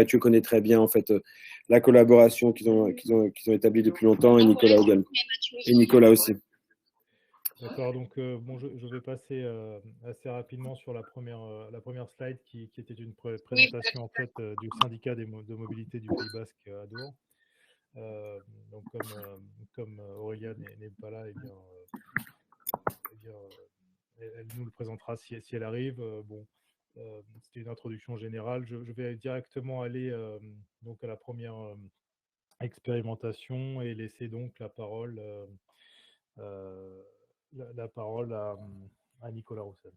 Mathieu connaît très bien en fait la collaboration qu'ils ont établie depuis longtemps, et Nicolas également. Et Nicolas aussi. D'accord, donc bon, je vais passer assez rapidement sur la première slide qui était une présentation en fait du syndicat de mobilité du Pays Basque à Dour. Donc comme Aurélia n'est pas là, elle nous le présentera si elle arrive. Bon, c'était une introduction générale. Je vais directement aller donc à la première expérimentation et laisser donc la parole, euh, la parole à Nicolas Roussel.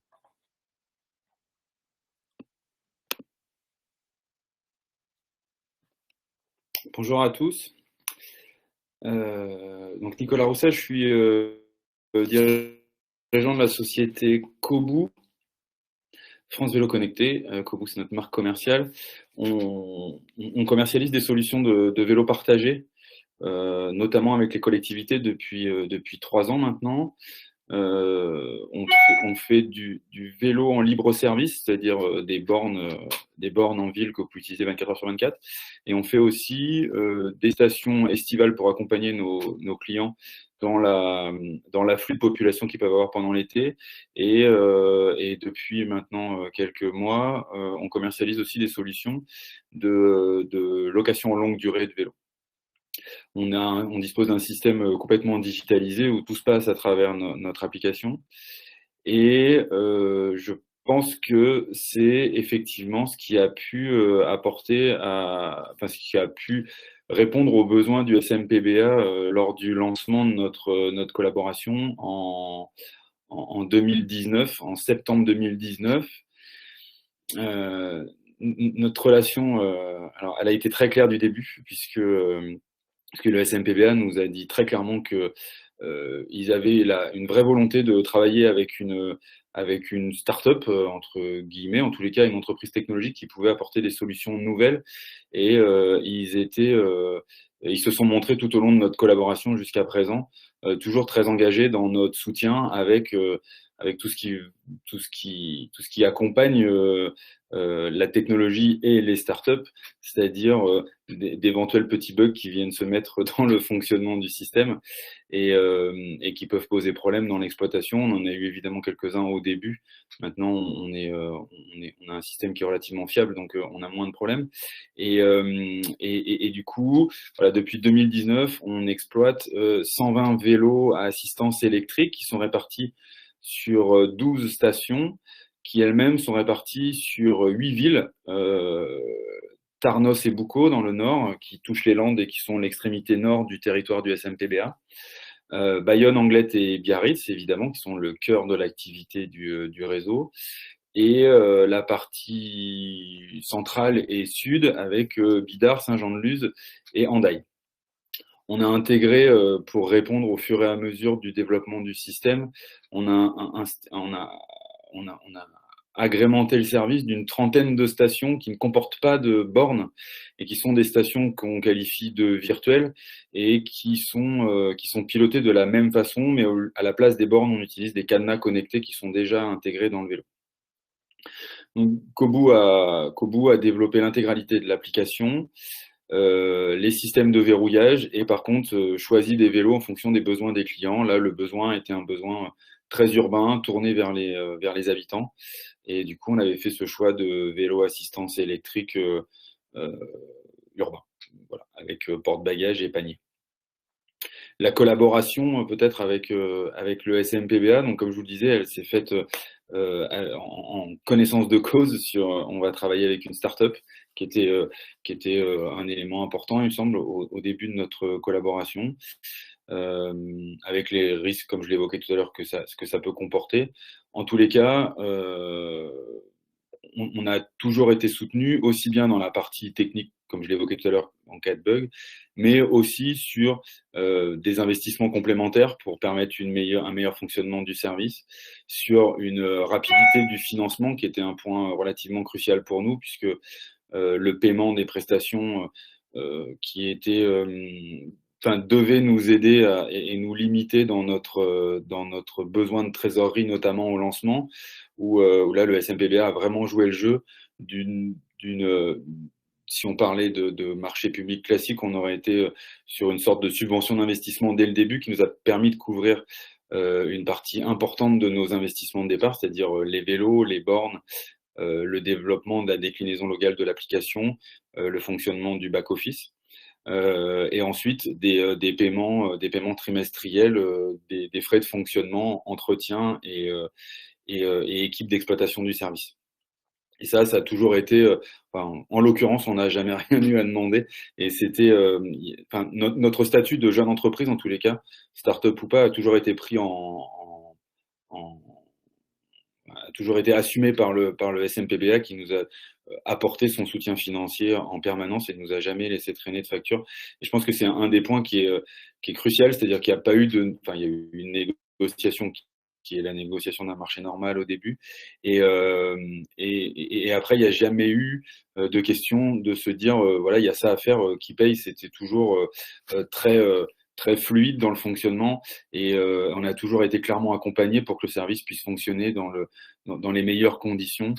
Bonjour à tous. Donc Nicolas Roussel, je suis dirigeant de la société Kobu, France Vélo Connecté. Kobu, c'est notre marque commerciale. On commercialise des solutions de vélo partagé, notamment avec les collectivités depuis 3 ans maintenant. On fait du vélo en libre service, c'est-à-dire des bornes en ville que vous pouvez utiliser 24 heures sur 24. Et on fait aussi des stations estivales pour accompagner nos clients dans l'afflux de population qu'ils peuvent avoir pendant l'été. Et depuis maintenant quelques mois, on commercialise aussi des solutions de location en longue durée de vélo. On dispose d'un système complètement digitalisé où tout se passe à travers notre application. Et je pense que c'est effectivement ce qui a pu ce qui a pu répondre aux besoins du SMPBA lors du lancement de notre collaboration en 2019, en septembre 2019. Notre relation, alors, elle a été très claire du début, puisque le SMPBA nous a dit très clairement que ils avaient une vraie volonté de travailler avec une start-up, entre guillemets, en tous les cas une entreprise technologique qui pouvait apporter des solutions nouvelles. Et ils se sont montrés tout au long de notre collaboration jusqu'à présent, toujours très engagés dans notre soutien avec tout ce qui accompagne la technologie et les startups, c'est-à-dire d'éventuels petits bugs qui viennent se mettre dans le fonctionnement du système et qui peuvent poser problème dans l'exploitation. On en a eu évidemment quelques-uns au début. Maintenant, on a un système qui est relativement fiable, donc on a moins de problèmes. Et du coup, voilà, depuis 2019, on exploite 120 vélos à assistance électrique qui sont répartis sur 12 stations qui elles-mêmes sont réparties sur 8 villes, Tarnos et Boucau dans le nord, qui touchent les Landes et qui sont l'extrémité nord du territoire du SMPBA. Bayonne, Anglet et Biarritz, évidemment, qui sont le cœur de l'activité du réseau. Et la partie centrale et sud avec Bidart, Saint-Jean-de-Luz et Hendaye. On a intégré, pour répondre au fur et à mesure du développement du système, on a agrémenté le service d'une trentaine de stations qui ne comportent pas de bornes et qui sont des stations qu'on qualifie de virtuelles et qui sont pilotées de la même façon, mais à la place des bornes, on utilise des cadenas connectés qui sont déjà intégrés dans le vélo. Donc, Kobu a développé l'intégralité de l'application, les systèmes de verrouillage et par contre choisi des vélos en fonction des besoins des clients. Là, le besoin était un besoin très urbain, tourné vers les habitants. Et du coup, on avait fait ce choix de vélo assistance électrique urbain, voilà, avec porte-bagages et panier. La collaboration peut-être avec le SMPBA, donc comme je vous le disais, elle s'est faite en connaissance de cause on va travailler avec une start-up qui était un élément important, il me semble, au début de notre collaboration, avec les risques, comme je l'évoquais tout à l'heure, ce que ça peut comporter. En tous les cas, on a toujours été soutenu, aussi bien dans la partie technique, comme je l'évoquais tout à l'heure, en cas de bug, mais aussi sur des investissements complémentaires pour permettre un meilleur fonctionnement du service, sur une rapidité du financement qui était un point relativement crucial pour nous, puisque le paiement des prestations qui était devait nous aider et nous limiter dans notre besoin de trésorerie, notamment au lancement, où là, le SMPBA a vraiment joué le jeu d'une si on parlait de marché public classique, on aurait été sur une sorte de subvention d'investissement dès le début qui nous a permis de couvrir une partie importante de nos investissements de départ, c'est-à-dire les vélos, les bornes, le développement de la déclinaison locale de l'application, le fonctionnement du back-office. Et ensuite des paiements trimestriels, des frais de fonctionnement, entretien et équipe d'exploitation du service. Et ça a toujours été, en l'occurrence, on n'a jamais rien eu à demander. Et c'était, notre statut de jeune entreprise, en tous les cas, start-up ou pas, a toujours été pris a toujours été assumé par le SMPBA qui nous a apporté son soutien financier en permanence et ne nous a jamais laissé traîner de facture. Et je pense que c'est un des points qui est crucial, c'est-à-dire qu'il n'y a pas eu il y a eu une négociation qui est la négociation d'un marché normal au début. Et après, il n'y a jamais eu de question de se dire, voilà, il y a ça à faire, qui paye. C'était toujours très fluide dans le fonctionnement et on a toujours été clairement accompagné pour que le service puisse fonctionner dans les meilleures conditions,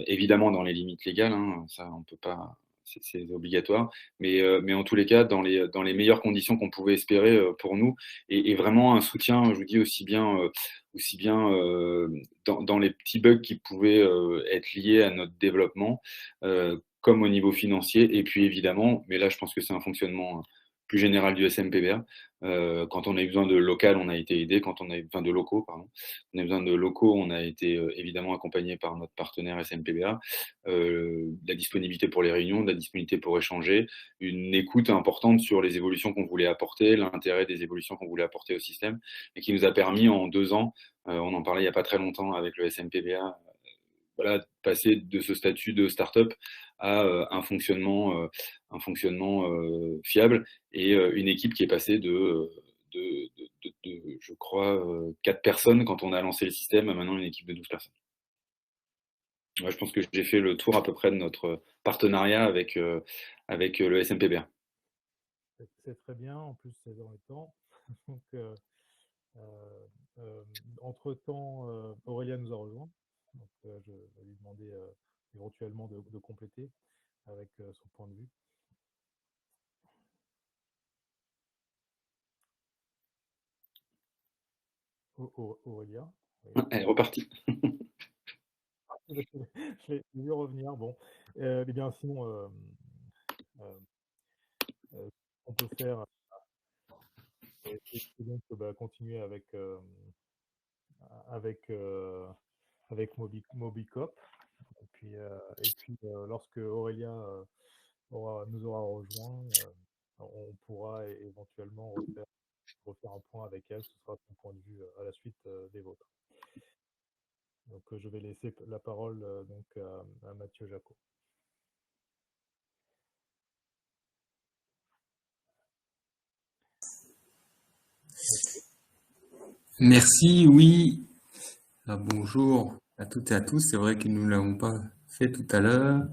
évidemment dans les limites légales, hein, ça on peut pas, c'est obligatoire, mais en tous les cas dans les meilleures conditions qu'on pouvait espérer pour nous et vraiment un soutien, je vous dis aussi bien dans les petits bugs qui pouvaient être liés à notre développement, comme au niveau financier et puis évidemment, mais là je pense que c'est un fonctionnement plus général du SMPBA. Quand on a eu besoin de local, on a été aidé. Quand on a eu besoin de locaux, pardon, on a eu besoin de locaux, on a été évidemment accompagné par notre partenaire SMPBA. La disponibilité pour les réunions, de la disponibilité pour échanger, une écoute importante sur les évolutions qu'on voulait apporter, l'intérêt des évolutions qu'on voulait apporter au système, et qui nous a permis en 2 ans, on en parlait il n'y a pas très longtemps avec le SMPBA, voilà, passer de ce statut de start-up à un fonctionnement fiable et une équipe qui est passée de je crois 4 personnes quand on a lancé le système à maintenant une équipe de 12 personnes. Ouais, je pense que j'ai fait le tour à peu près de notre partenariat avec le SMPBA. C'est très bien, en plus c'est dans le temps. Donc, entre-temps, Aurélien nous a rejoint. Donc, je vais lui demander éventuellement de compléter avec son point de vue. Aurélien. Elle est repartie. Je l'ai vu revenir. Bon, eh bien, sinon, on peut faire, c'est donc continuer avec Mobicop. Et puis lorsque Aurélien nous aura rejoint, on pourra éventuellement refaire un point avec elle. Ce sera son point de vue à la suite des vôtres. Donc je vais laisser la parole donc à Mathieu Jacot. Merci, oui. Bonjour à toutes et à tous. C'est vrai que nous ne l'avons pas fait tout à l'heure.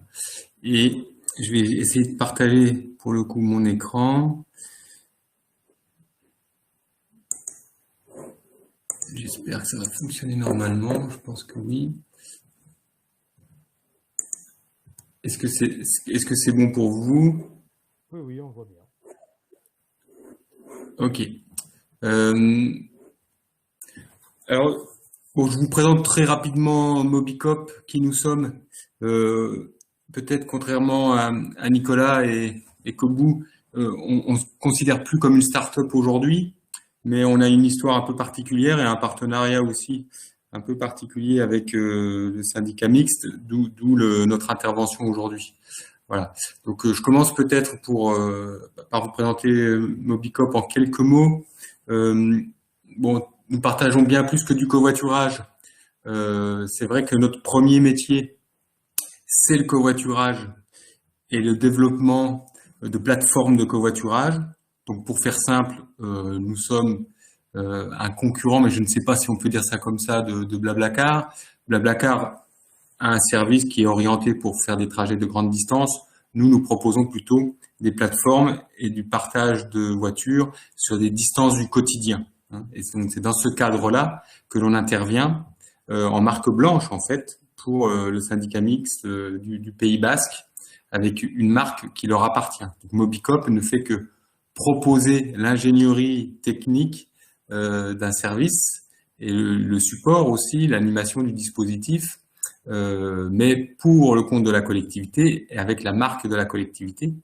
Et je vais essayer de partager pour le coup mon écran. J'espère que ça va fonctionner normalement. Je pense que oui. Est-ce que c'est bon pour vous? Oui, on voit bien. Ok. Alors, bon, je vous présente très rapidement Mobicop, qui nous sommes. Peut-être contrairement à Nicolas et Kobu, on ne se considère plus comme une start-up aujourd'hui, mais on a une histoire un peu particulière et un partenariat aussi un peu particulier avec le syndicat mixte, d'où notre intervention aujourd'hui. Voilà. Donc, je commence peut-être par vous présenter Mobicop en quelques mots. Bon, nous partageons bien plus que du covoiturage. C'est vrai que notre premier métier, c'est le covoiturage et le développement de plateformes de covoiturage. Donc, pour faire simple, nous sommes un concurrent, mais je ne sais pas si on peut dire ça comme ça, de Blablacar. Blablacar a un service qui est orienté pour faire des trajets de grande distance. Nous proposons plutôt des plateformes et du partage de voitures sur des distances du quotidien. Et donc, c'est dans ce cadre-là que l'on intervient en marque blanche, en fait, pour le syndicat mixte du Pays Basque, avec une marque qui leur appartient. Donc, Mobicop ne fait que proposer l'ingénierie technique d'un service et le support aussi, l'animation du dispositif, mais pour le compte de la collectivité et avec la marque de la collectivité,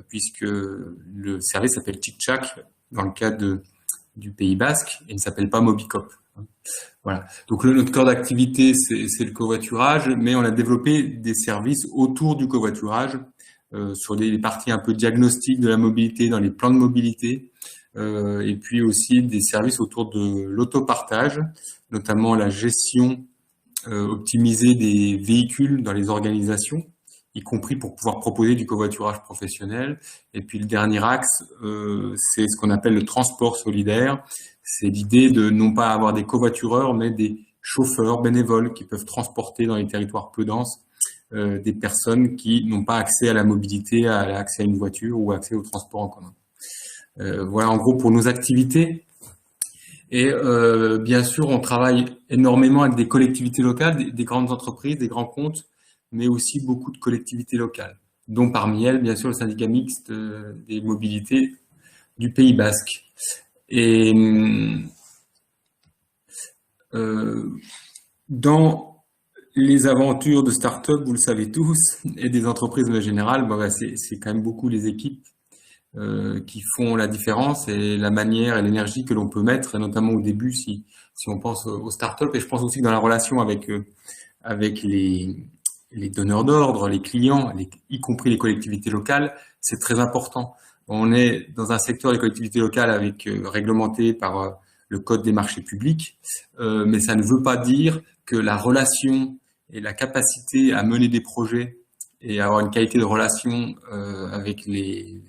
puisque le service s'appelle TchikTchak dans le cadre du Pays Basque et ne s'appelle pas Mobicop. Voilà. Donc notre cœur d'activité, c'est le covoiturage, mais on a développé des services autour du covoiturage, sur des parties un peu diagnostiques de la mobilité, dans les plans de mobilité, et puis aussi des services autour de l'autopartage, notamment la gestion optimisée des véhicules dans les organisations, y compris pour pouvoir proposer du covoiturage professionnel. Et puis le dernier axe, c'est ce qu'on appelle le transport solidaire. C'est l'idée de non pas avoir des covoitureurs, mais des chauffeurs bénévoles qui peuvent transporter dans les territoires peu denses des personnes qui n'ont pas accès à la mobilité, accès à une voiture ou accès au transport en commun. Voilà en gros pour nos activités. Et bien sûr, on travaille énormément avec des collectivités locales, des grandes entreprises, des grands comptes, mais aussi beaucoup de collectivités locales, dont parmi elles, bien sûr, le syndicat mixte des mobilités du Pays Basque. Et dans les aventures de start-up, vous le savez tous, et des entreprises en général, c'est quand même beaucoup les équipes qui font la différence et la manière et l'énergie que l'on peut mettre, et notamment au début, si on pense aux start-up, et je pense aussi que dans la relation avec les donneurs d'ordre, les clients, y compris les collectivités locales, c'est très important. On est dans un secteur des collectivités locales réglementé par le Code des marchés publics, mais ça ne veut pas dire que la relation et la capacité à mener des projets et à avoir une qualité de relation avec les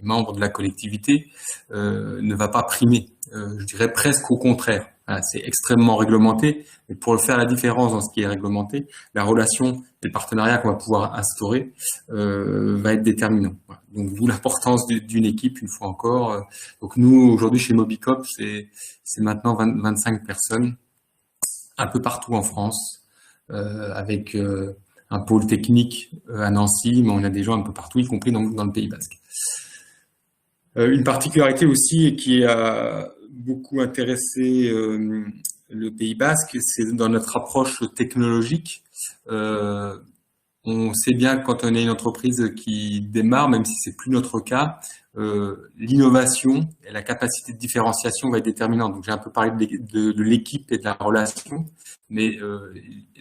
membres de la collectivité ne va pas primer. Je dirais presque au contraire. Voilà, c'est extrêmement réglementé, et pour faire la différence dans ce qui est réglementé, la relation et le partenariat qu'on va pouvoir instaurer va être déterminant. Voilà. Donc d'où l'importance d'une équipe une fois encore. Donc nous aujourd'hui chez Mobicop, c'est maintenant 25 personnes un peu partout en France, avec un pôle technique à Nancy, mais on a des gens un peu partout, y compris dans le Pays Basque. Une particularité aussi et qui a beaucoup intéressé le Pays Basque, c'est dans notre approche technologique. On sait bien que quand on est une entreprise qui démarre, même si c'est plus notre cas, l'innovation et la capacité de différenciation va être déterminante. Donc j'ai un peu parlé de l'équipe et de la relation, mais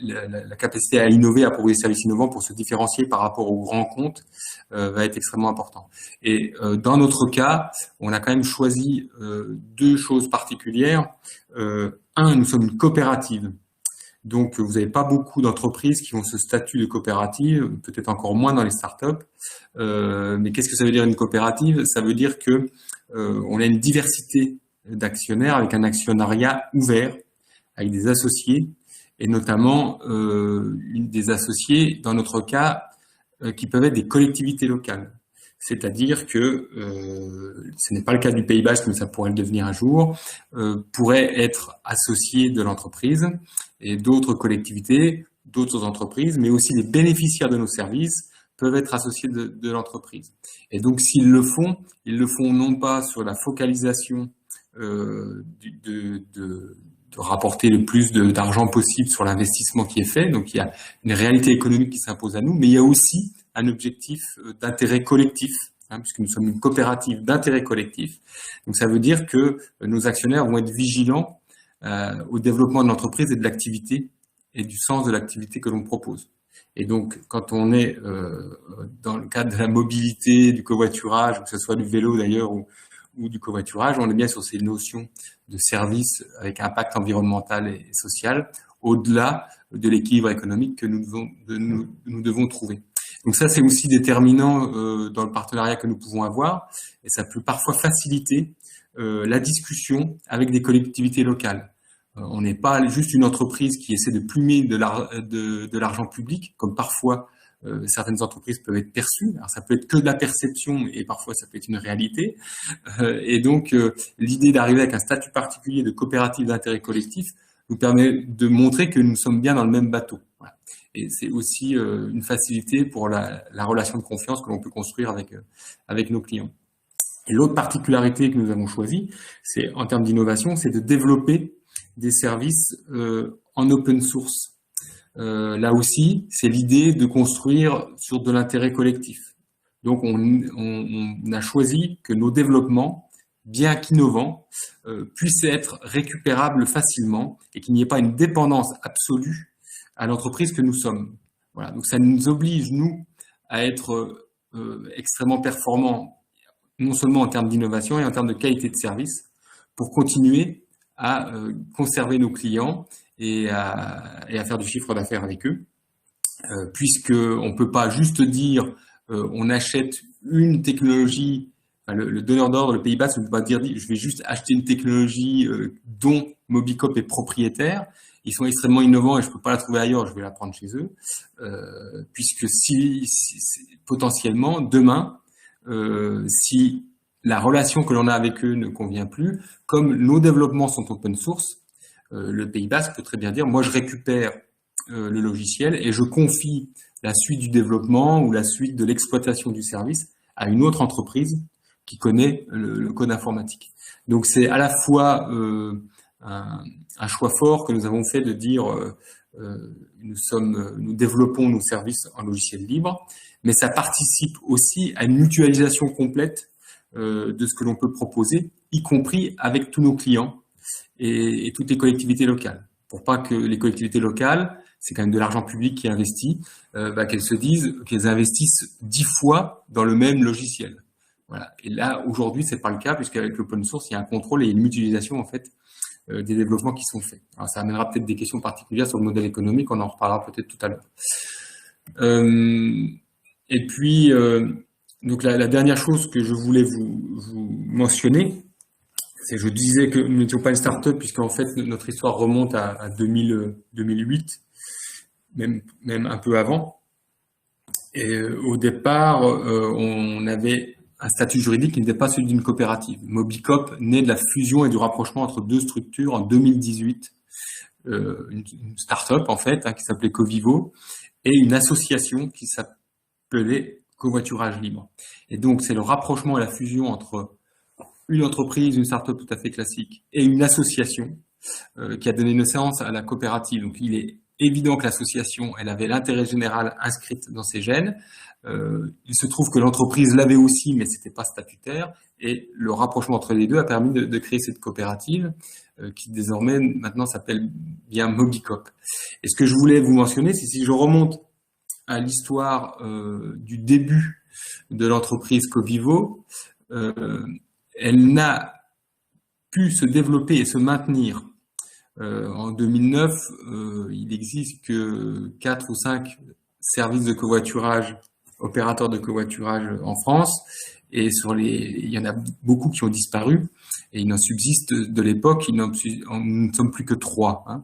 la capacité à innover, à proposer des services innovants pour se différencier par rapport aux grands comptes va être extrêmement important. Et dans notre cas, on a quand même choisi deux choses particulières. Un, nous sommes une coopérative. Donc, vous n'avez pas beaucoup d'entreprises qui ont ce statut de coopérative, peut-être encore moins dans les startups. Mais qu'est-ce que ça veut dire une coopérative? Ça veut dire que on a une diversité d'actionnaires avec un actionnariat ouvert, avec des associés, et notamment des associés, dans notre cas, qui peuvent être des collectivités locales. C'est-à-dire que, ce n'est pas le cas du Pays Basque, mais ça pourrait le devenir un jour, pourraient être associés de l'entreprise et d'autres collectivités, d'autres entreprises, mais aussi les bénéficiaires de nos services peuvent être associés de l'entreprise. Et donc, s'ils le font, ils le font non pas sur la focalisation de rapporter le plus d'argent possible sur l'investissement qui est fait, donc il y a une réalité économique qui s'impose à nous, mais il y a aussi un objectif d'intérêt collectif, puisque nous sommes une coopérative d'intérêt collectif. Donc ça veut dire que nos actionnaires vont être vigilants au développement de l'entreprise et de l'activité et du sens de l'activité que l'on propose. Et donc quand on est dans le cadre de la mobilité, du covoiturage, que ce soit du vélo d'ailleurs ou du covoiturage, on est bien sur ces notions de service avec impact environnemental et social, au-delà de l'équilibre économique que nous devons trouver. Donc ça, c'est aussi déterminant dans le partenariat que nous pouvons avoir, et ça peut parfois faciliter la discussion avec des collectivités locales. On n'est pas juste une entreprise qui essaie de plumer de l'argent public, comme parfois certaines entreprises peuvent être perçues. Alors ça peut être que de la perception, et parfois ça peut être une réalité. Et donc l'idée d'arriver avec un statut particulier de coopérative d'intérêt collectif nous permet de montrer que nous sommes bien dans le même bateau. Voilà. Et c'est aussi une facilité pour la relation de confiance que l'on peut construire avec nos clients. Et l'autre particularité que nous avons choisie, c'est en termes d'innovation, c'est de développer des services en open source. Là aussi, c'est l'idée de construire sur de l'intérêt collectif. Donc, on a choisi que nos développements, bien qu'innovants, puissent être récupérables facilement et qu'il n'y ait pas une dépendance absolue à l'entreprise que nous sommes. Voilà. Donc, ça nous oblige, nous, à être extrêmement performants, non seulement en termes d'innovation et en termes de qualité de service, pour continuer à conserver nos clients et à faire du chiffre d'affaires avec eux, puisqu'on ne peut pas juste dire on achète une technologie, enfin, le donneur d'ordre, le Pays Basque, ne peut pas dire je vais juste acheter une technologie dont Mobicop est propriétaire. Ils sont extrêmement innovants et je ne peux pas la trouver ailleurs, je vais la prendre chez eux, puisque si potentiellement, demain, si la relation que l'on a avec eux ne convient plus, comme nos développements sont open source, le Pays Basque peut très bien dire, moi je récupère le logiciel et je confie la suite du développement ou la suite de l'exploitation du service à une autre entreprise qui connaît le code informatique. Donc c'est à la fois un choix fort que nous avons fait de dire nous développons nos services en logiciel libre, mais ça participe aussi à une mutualisation complète de ce que l'on peut proposer, y compris avec tous nos clients et toutes les collectivités locales. Pour pas que les collectivités locales, c'est quand même de l'argent public qui est investi, qu'elles se disent qu'elles investissent 10 fois dans le même logiciel. Voilà. Et là, aujourd'hui, c'est pas le cas, puisqu'avec l'open source, il y a un contrôle et une mutualisation, en fait, des développements qui sont faits. Alors, ça amènera peut-être des questions particulières sur le modèle économique, on en reparlera peut-être tout à l'heure. Et puis, donc la dernière chose que je voulais vous mentionner, c'est je disais que nous n'étions pas une start-up, puisqu'en fait, notre histoire remonte à 2008, même un peu avant. Et au départ, on avait un statut juridique qui n'était pas celui d'une coopérative. Mobicop naît de la fusion et du rapprochement entre deux structures en 2018. Une start-up, en fait, qui s'appelait Covivo, et une association qui s'appelait Covoiturage Libre. Et donc, c'est le rapprochement et la fusion entre une entreprise, une start-up tout à fait classique, et une association qui a donné naissance à la coopérative. Donc, il est évident que l'association, elle avait l'intérêt général inscrite dans ses gènes. Il se trouve que l'entreprise l'avait aussi, mais c'était pas statutaire. Et le rapprochement entre les deux a permis de créer cette coopérative qui désormais maintenant s'appelle bien Mobicop. Et ce que je voulais vous mentionner, c'est si je remonte à l'histoire du début de l'entreprise Covivo, elle n'a pu se développer et se maintenir. En 2009, il n'existe que 4 ou 5 services de covoiturage, opérateurs de covoiturage en France, et il y en a beaucoup qui ont disparu, et il n'en subsiste de l'époque, nous ne sommes plus que 3. Hein.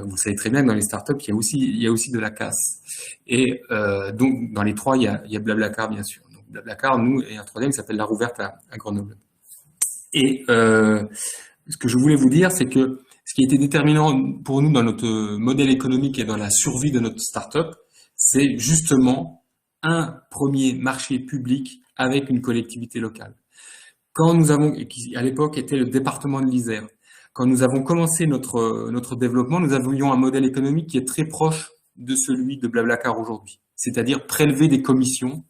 Vous savez très bien que dans les startups, il y a aussi de la casse. Et donc, dans les 3, il y a Blablacar, bien sûr. Donc, Blablacar, nous, et un troisième qui s'appelle La Rouverte à Grenoble. Et ce que je voulais vous dire, c'est que ce qui a été déterminant pour nous dans notre modèle économique et dans la survie de notre start-up, c'est justement un premier marché public avec une collectivité locale. Quand nous avons, qui à l'époque était le département de l'Isère, quand nous avons commencé notre développement, nous avions un modèle économique qui est très proche de celui de Blablacar aujourd'hui, c'est-à-dire prélever des commissions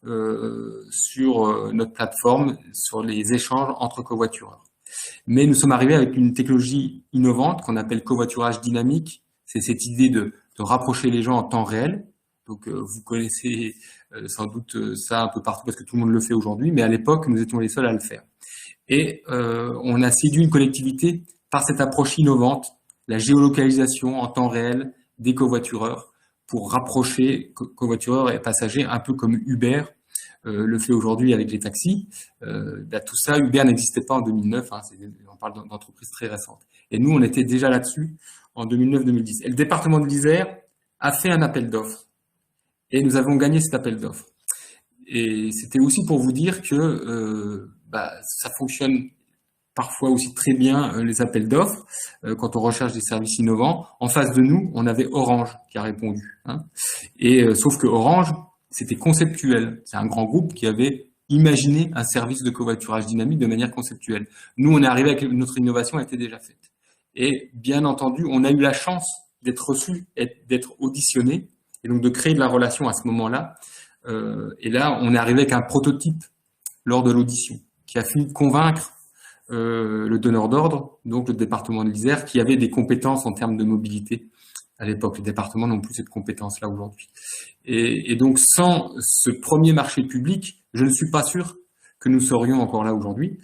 sur notre plateforme, sur les échanges entre covoitureurs. Mais nous sommes arrivés avec une technologie innovante qu'on appelle covoiturage dynamique. C'est cette idée de rapprocher les gens en temps réel. Donc, vous connaissez sans doute ça un peu partout parce que tout le monde le fait aujourd'hui, mais à l'époque, nous étions les seuls à le faire. Et on a séduit une collectivité par cette approche innovante, la géolocalisation en temps réel des covoitureurs pour rapprocher covoitureurs et passagers, un peu comme Uber le fait aujourd'hui avec les taxis. Tout ça, Uber n'existait pas en 2009, hein, on parle d'entreprises très récentes. Et nous, on était déjà là-dessus en 2009-2010. Et le département de l'Isère a fait un appel d'offres. Et nous avons gagné cet appel d'offres. Et c'était aussi pour vous dire que ça fonctionne parfois aussi très bien les appels d'offres quand on recherche des services innovants. En face de nous, on avait Orange qui a répondu. Hein. Et sauf que Orange, c'était conceptuel. C'est un grand groupe qui avait imaginé un service de covoiturage dynamique de manière conceptuelle. Nous, on est arrivé avec notre innovation, elle était déjà faite. Et bien entendu, on a eu la chance d'être reçu, d'être auditionné, et donc de créer de la relation à ce moment-là. Et là, on est arrivé avec un prototype lors de l'audition qui a fini de convaincre le donneur d'ordre, donc le département de l'Isère, qui avait des compétences en termes de mobilité. À l'époque, les départements n'ont plus cette compétence-là aujourd'hui. Et donc, sans ce premier marché public, je ne suis pas sûr que nous serions encore là aujourd'hui,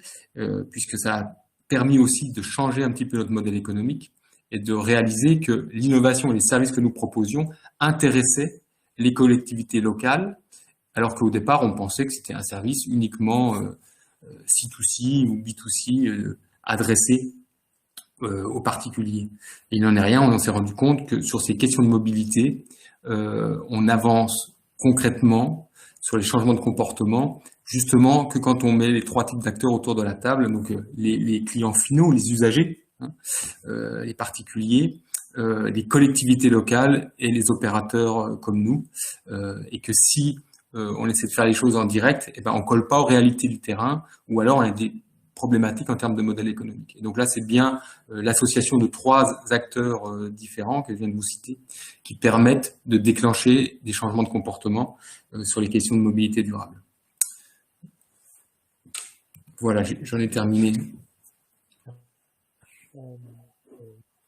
puisque ça a permis aussi de changer un petit peu notre modèle économique et de réaliser que l'innovation et les services que nous proposions intéressaient les collectivités locales, alors qu'au départ, on pensait que c'était un service uniquement C2C ou B2C adressé aux particuliers. Et il n'en est rien, on s'est rendu compte que sur ces questions de mobilité, on avance concrètement sur les changements de comportement, justement que quand on met les trois types d'acteurs autour de la table, donc les clients finaux, les usagers, hein, les particuliers, les collectivités locales et les opérateurs comme nous, et que si on essaie de faire les choses en direct, et ben on colle pas aux réalités du terrain, ou alors on a des problématiques en termes de modèle économique. Et donc là, c'est bien l'association de trois acteurs différents que je viens de vous citer, qui permettent de déclencher des changements de comportement sur les questions de mobilité durable. Voilà, j'en ai terminé.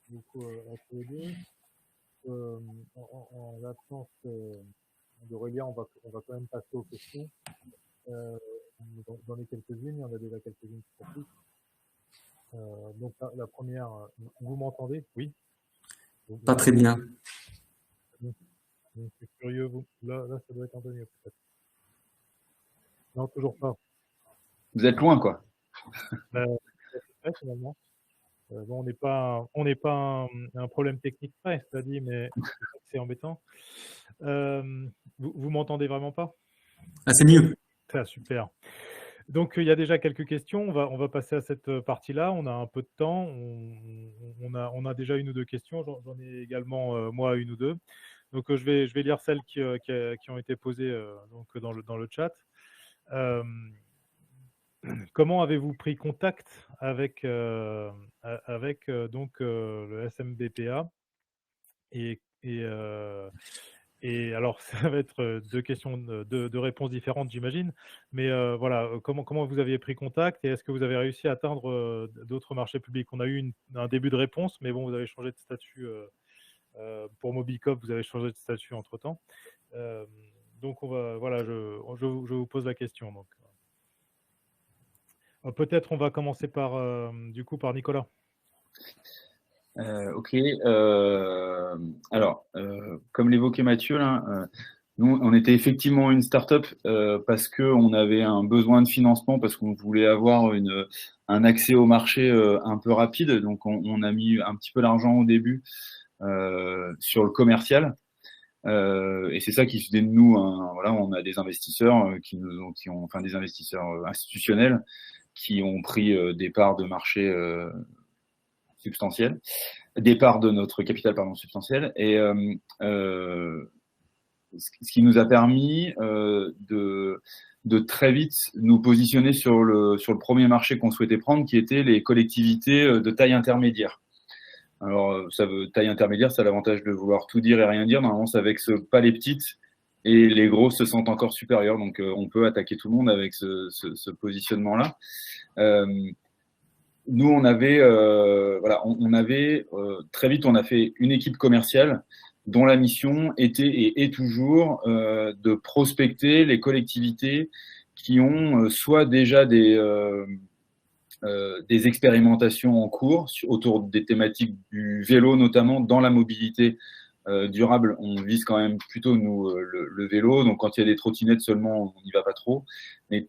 Beaucoup à tous les deux. En l'absence d'Aurélien, on va quand même passer aux questions. J'en ai quelques-unes, il y en a déjà quelques-unes qui s'appliquent. Donc la première, vous m'entendez? Oui. Pas très bien. Donc, je suis curieux, là, ça doit être un peu mieux peut-être. Non, toujours pas. Vous êtes loin, quoi. Ouais, finalement. Bon, on n'est pas un problème technique près, c'est-à-dire, mais c'est embêtant. Vous m'entendez vraiment pas? Ah, c'est mieux. Ah, super. Donc, il y a déjà quelques questions. On va passer à cette partie-là. On a un peu de temps. On a déjà une ou deux questions. J'en ai également, moi, une ou deux. Donc, je vais lire celles qui ont été posées donc, dans le chat. Comment avez-vous pris contact avec donc, le SMBPA et alors, ça va être deux questions de réponses différentes, j'imagine. Mais voilà, comment vous aviez pris contact et est-ce que vous avez réussi à atteindre d'autres marchés publics? On a eu un début de réponse, mais bon, vous avez changé de statut. Pour Mobicop, vous avez changé de statut entre-temps. Donc, voilà, je vous pose la question. Donc. Peut-être on va commencer du coup par Nicolas. Ok. Alors, comme l'évoquait Mathieu, là, nous, on était effectivement une start-up parce qu'on avait un besoin de financement, parce qu'on voulait avoir un accès au marché un peu rapide. Donc, on a mis un petit peu d'argent au début sur le commercial. Et c'est ça qui faisait de nous, voilà, on a des investisseurs enfin des investisseurs institutionnels qui ont pris des parts de marché substantielles, des parts de notre capital, pardon, substantiel. Et ce qui nous a permis de très vite nous positionner sur le premier marché qu'on souhaitait prendre, qui était les collectivités de taille intermédiaire. Alors, taille intermédiaire, ça a l'avantage de vouloir tout dire et rien dire. Normalement, ça vexe pas les petites et les grosses se sentent encore supérieures. Donc, on peut attaquer tout le monde avec ce positionnement-là. Nous, on avait, voilà, on avait très vite, on a fait une équipe commerciale dont la mission était et est toujours de prospecter les collectivités qui ont soit déjà des expérimentations en cours autour des thématiques du vélo, notamment dans la mobilité durable, on vise quand même plutôt, nous, le vélo. Donc, quand il y a des trottinettes seulement, on n'y va pas trop. Mais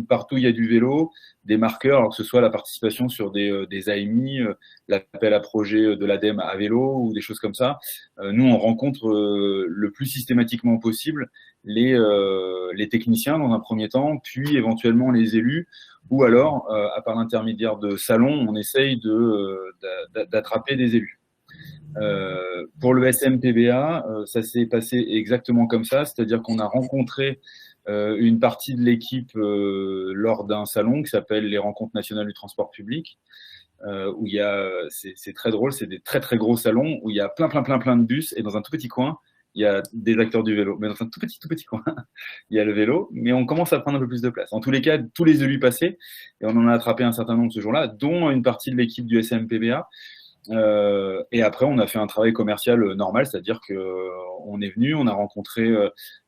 partout il y a du vélo, des marqueurs, alors que ce soit la participation sur des AMI, l'appel à projet de l'ADEME à vélo ou des choses comme ça. Nous, on rencontre le plus systématiquement possible les techniciens dans un premier temps, puis éventuellement les élus, ou alors, à par l'intermédiaire de salons, on essaye d'attraper des élus. Pour le SMPBA, ça s'est passé exactement comme ça, c'est-à-dire qu'on a rencontré une partie de l'équipe lors d'un salon qui s'appelle les Rencontres nationales du transport public, où il y a, c'est très drôle, c'est des très très gros salons où il y a plein de bus, et dans un tout petit coin, il y a des acteurs du vélo. Mais dans un tout petit coin, il y a le vélo, mais on commence à prendre un peu plus de place. En tous les cas, tous les élus passés, et on en a attrapé un certain nombre ce jour-là, dont une partie de l'équipe du SMPBA. Et après, on a fait un travail commercial normal, c'est-à-dire qu'on est venu, on a rencontré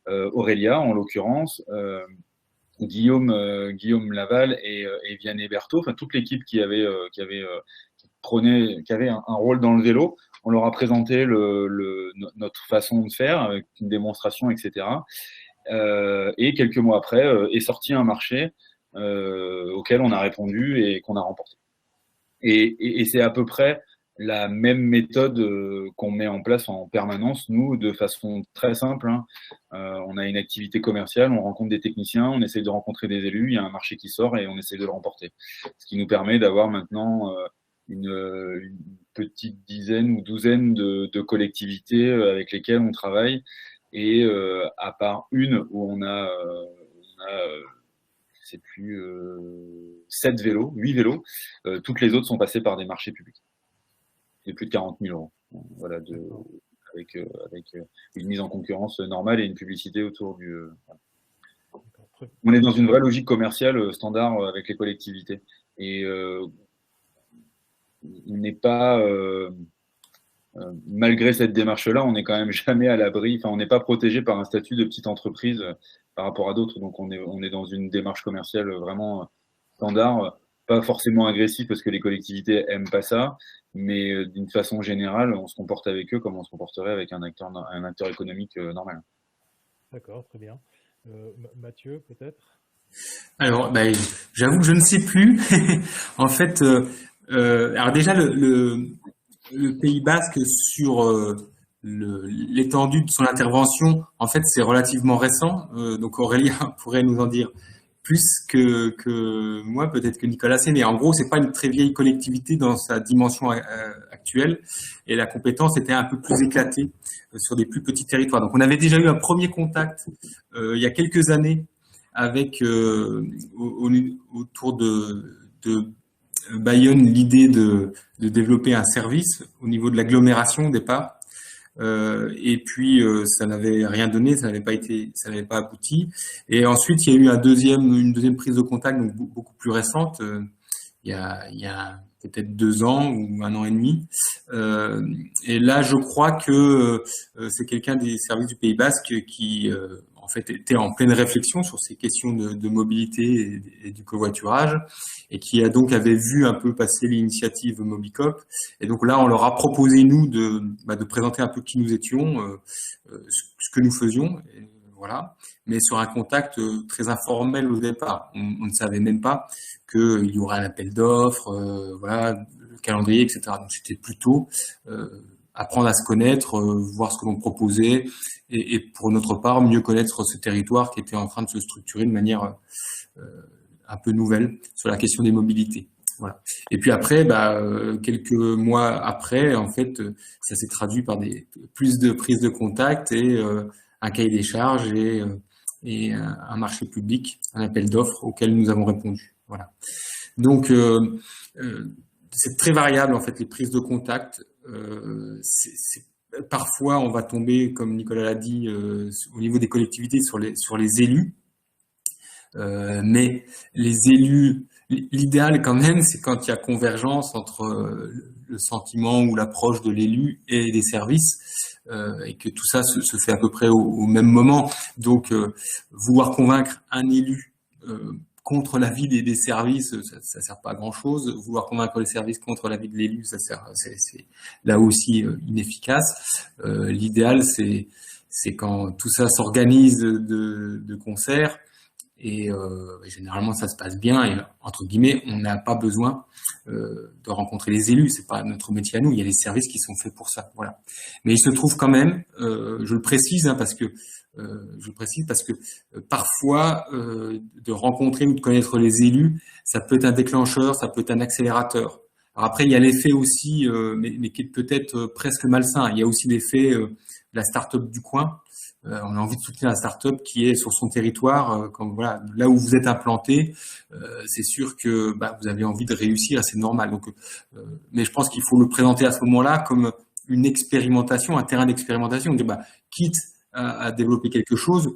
Aurélia, en l'occurrence, Guillaume Laval et Vianney Berthaud, enfin toute l'équipe qui avait un rôle dans le vélo. On leur a présenté notre façon de faire, avec une démonstration, etc. Et quelques mois après, est sorti un marché auquel on a répondu et qu'on a remporté. Et c'est à peu près la même méthode qu'on met en place en permanence, nous, de façon très simple. Hein. On a une activité commerciale, on rencontre des techniciens, on essaie de rencontrer des élus, il y a un marché qui sort et on essaie de le remporter. Ce qui nous permet d'avoir maintenant une petite dizaine ou douzaine de collectivités avec lesquelles on travaille. Et à part une où on a je sais plus, 7 vélos, 8 vélos, toutes les autres sont passées par des marchés publics. C'est plus de 40 000 €. Voilà, avec une mise en concurrence normale et une publicité autour du. Voilà. On est dans une vraie logique commerciale standard avec les collectivités. Et on n'est pas. Malgré cette démarche-là, on n'est quand même jamais à l'abri, enfin, on n'est pas protégé par un statut de petite entreprise par rapport à d'autres. Donc, on est dans une démarche commerciale vraiment standard, pas forcément agressif parce que les collectivités aiment pas ça, mais d'une façon générale, on se comporte avec eux comme on se comporterait avec un acteur économique normal. D'accord, très bien. Mathieu, peut-être? Alors, j'avoue que je ne sais plus. En fait, alors déjà, le Pays Basque, sur l'étendue de son intervention, en fait, c'est relativement récent. Donc Aurélien pourrait nous en dire plus que moi, peut-être que Nicolas sait, mais en gros, c'est pas une très vieille collectivité dans sa dimension actuelle, et la compétence était un peu plus éclatée sur des plus petits territoires. Donc on avait déjà eu un premier contact il y a quelques années avec autour de Bayonne, l'idée de développer un service au niveau de l'agglomération au départ. Et puis ça n'avait rien donné, ça n'avait pas abouti. Et ensuite, il y a eu une deuxième prise de contact, donc beaucoup plus récente, il y a peut-être 2 ans ou 1 an et demi. Et là, je crois que c'est quelqu'un des services du Pays Basque qui en fait était en pleine réflexion sur ces questions de mobilité et du covoiturage, et qui avait vu un peu passer l'initiative Mobicop. Et donc là, on leur a proposé, nous, de présenter un peu qui nous étions, ce que nous faisions, et voilà. Mais sur un contact très informel au départ. On ne savait même pas qu'il y aurait un appel d'offres, voilà, le calendrier, etc. Donc c'était plutôt apprendre à se connaître, voir ce que l'on proposait, et pour notre part, mieux connaître ce territoire qui était en train de se structurer de manière un peu nouvelle sur la question des mobilités. Voilà. Et puis après, quelques mois après, en fait, ça s'est traduit par plus de prises de contact et un cahier des charges et un marché public, un appel d'offres auquel nous avons répondu. Voilà. Donc, c'est très variable, en fait, les prises de contact. Parfois, on va tomber, comme Nicolas l'a dit, au niveau des collectivités, sur les élus. Mais les élus, l'idéal quand même, c'est quand il y a convergence entre le sentiment ou l'approche de l'élu et des services, et que tout ça se fait à peu près au même moment. Donc, vouloir convaincre un élu contre l'avis des services, ça sert pas à grand chose. Vouloir convaincre les services contre l'avis de l'élu, c'est là aussi inefficace. L'idéal, c'est quand tout ça s'organise de concert. Et généralement ça se passe bien et entre guillemets on n'a pas besoin de rencontrer les élus, c'est pas notre métier à nous, il y a des services qui sont faits pour ça, voilà. Mais il se trouve quand même, je le précise parce que parfois de rencontrer ou de connaître les élus, ça peut être un déclencheur, ça peut être un accélérateur. Alors après il y a l'effet aussi, mais qui est peut-être presque malsain. Il y a aussi l'effet de la start-up du coin. On a envie de soutenir la start-up qui est sur son territoire, comme voilà, là où vous êtes implanté, c'est sûr que vous avez envie de réussir, c'est normal. Donc, mais je pense qu'il faut le présenter à ce moment-là comme une expérimentation, un terrain d'expérimentation. Dire, quitte à développer quelque chose,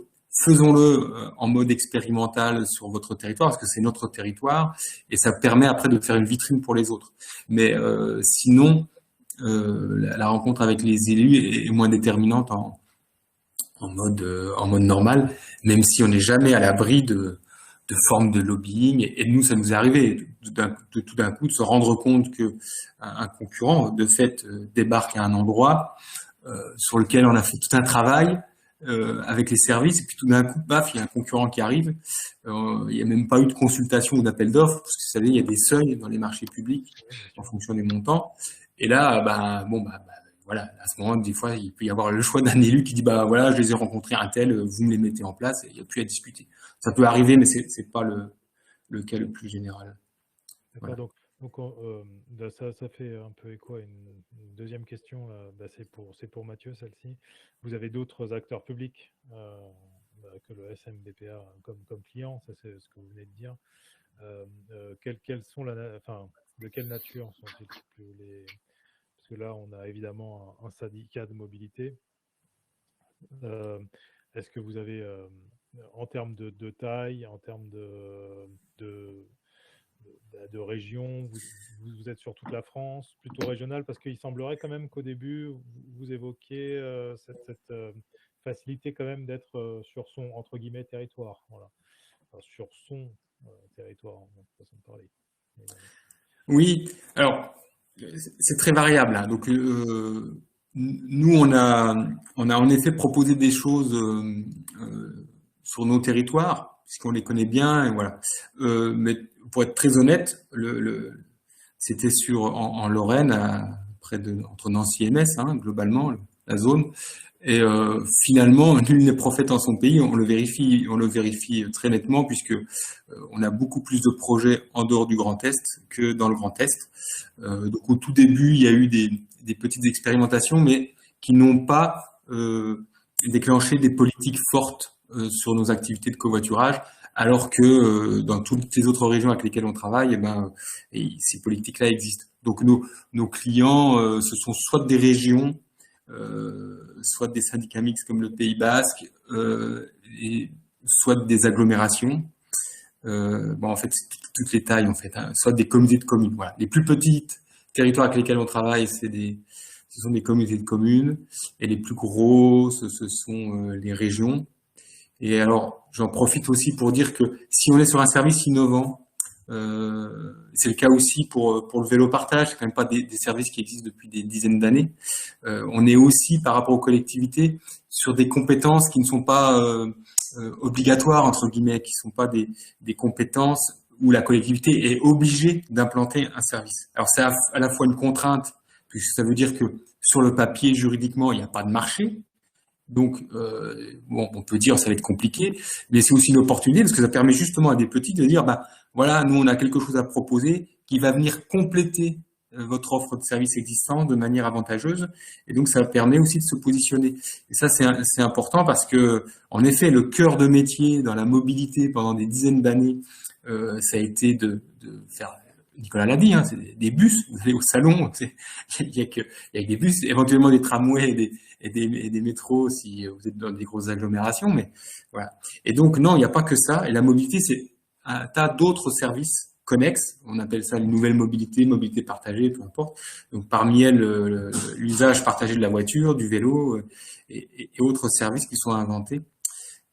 faisons-le en mode expérimental sur votre territoire, parce que c'est notre territoire, et ça permet après de faire une vitrine pour les autres. Mais sinon, la rencontre avec les élus est moins déterminante en mode normal, même si on n'est jamais à l'abri de formes de lobbying. Et nous, ça nous est arrivé tout d'un coup de se rendre compte que un concurrent, de fait, débarque à un endroit sur lequel on a fait tout un travail avec les services, et puis tout d'un coup, paf, il y a un concurrent qui arrive. Il n'y a même pas eu de consultation ou d'appel d'offres, parce que vous savez, il y a des seuils dans les marchés publics en fonction des montants. Et là, voilà, à ce moment, des fois, il peut y avoir le choix d'un élu qui dit, voilà, je les ai rencontrés un tel, vous me les mettez en place, et il n'y a plus à discuter. Ça peut arriver, mais c'est pas le cas le plus général. D'accord, voilà. Donc ça fait un peu écho à une deuxième question, c'est pour Mathieu, celle-ci. Vous avez d'autres acteurs publics que le SMBPA comme client, ça c'est ce que vous venez de dire. Quelles sont de quelle nature sont-ils Parce que là, on a évidemment un syndicat de mobilité. Est-ce que vous avez, en termes de taille, en termes de région, vous êtes sur toute la France, plutôt régional, parce qu'il semblerait quand même qu'au début, vous évoquiez cette facilité quand même d'être sur son, entre guillemets, territoire. Voilà. Enfin, sur son territoire, façon de parler. Oui, alors, c'est très variable. Hein. Donc, nous, on a en effet proposé des choses sur nos territoires, puisqu'on les connaît bien, et voilà. Mais pour être très honnête, c'était en Lorraine, entre Nancy et Metz, hein, globalement, la zone. Et finalement, nul n'est prophète en son pays. On le vérifie très nettement, puisque on a beaucoup plus de projets en dehors du Grand Est que dans le Grand Est. Donc au tout début, il y a eu des petites expérimentations, mais qui n'ont pas déclenché des politiques fortes sur nos activités de covoiturage, alors que dans toutes les autres régions avec lesquelles on travaille, ces politiques-là existent. Donc nos clients, ce sont soit des régions, soit des syndicats mixtes comme le Pays Basque, et soit des agglomérations. En fait, c'est toutes les tailles, en fait, hein, soit des communautés de communes. Voilà. Les plus petites territoires avec lesquels on travaille, ce sont des communautés de communes, et les plus grosses, ce sont les régions. Et alors, j'en profite aussi pour dire que si on est sur un service innovant, c'est le cas aussi pour le vélo partage, c'est quand même pas des services qui existent depuis des dizaines d'années. On est aussi, par rapport aux collectivités, sur des compétences qui ne sont pas obligatoires, entre guillemets, qui ne sont pas des compétences où la collectivité est obligée d'implanter un service. Alors c'est à la fois une contrainte, puisque ça veut dire que sur le papier, juridiquement, il n'y a pas de marché. Donc, on peut dire ça va être compliqué, mais c'est aussi une opportunité parce que ça permet justement à des petits de dire, voilà, nous on a quelque chose à proposer qui va venir compléter votre offre de service existante de manière avantageuse, et donc ça permet aussi de se positionner. Et ça c'est important parce que, en effet, le cœur de métier dans la mobilité pendant des dizaines d'années, ça a été de faire. Nicolas l'a dit, hein, c'est des bus. Vous allez au salon, il y a des bus, éventuellement des tramways et des métros si vous êtes dans des grosses agglomérations, mais voilà. Et donc non, il n'y a pas que ça. Et la mobilité, c'est un tas d'autres services connexes. On appelle ça les nouvelles mobilités, mobilité partagée, peu importe. Donc parmi elles, l'usage partagé de la voiture, du vélo et autres services qui sont inventés.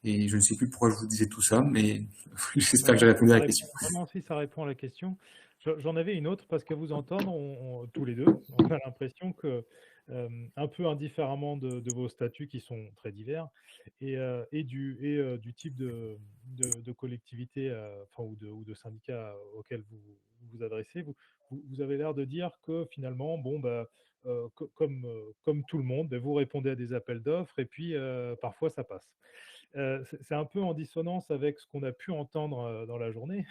Et je ne sais plus pourquoi je vous disais tout ça, mais j'espère que j'ai répondu à la question. Non, si ça répond à la question. J'en avais une autre parce qu'à vous entendre, tous les deux, on a l'impression que, un peu indifféremment de vos statuts qui sont très divers et du type de collectivité enfin, ou de syndicat auquel vous vous adressez, vous avez l'air de dire que finalement, bon, bah, comme tout le monde, bah, vous répondez à des appels d'offres et puis parfois ça passe. C'est un peu en dissonance avec ce qu'on a pu entendre dans la journée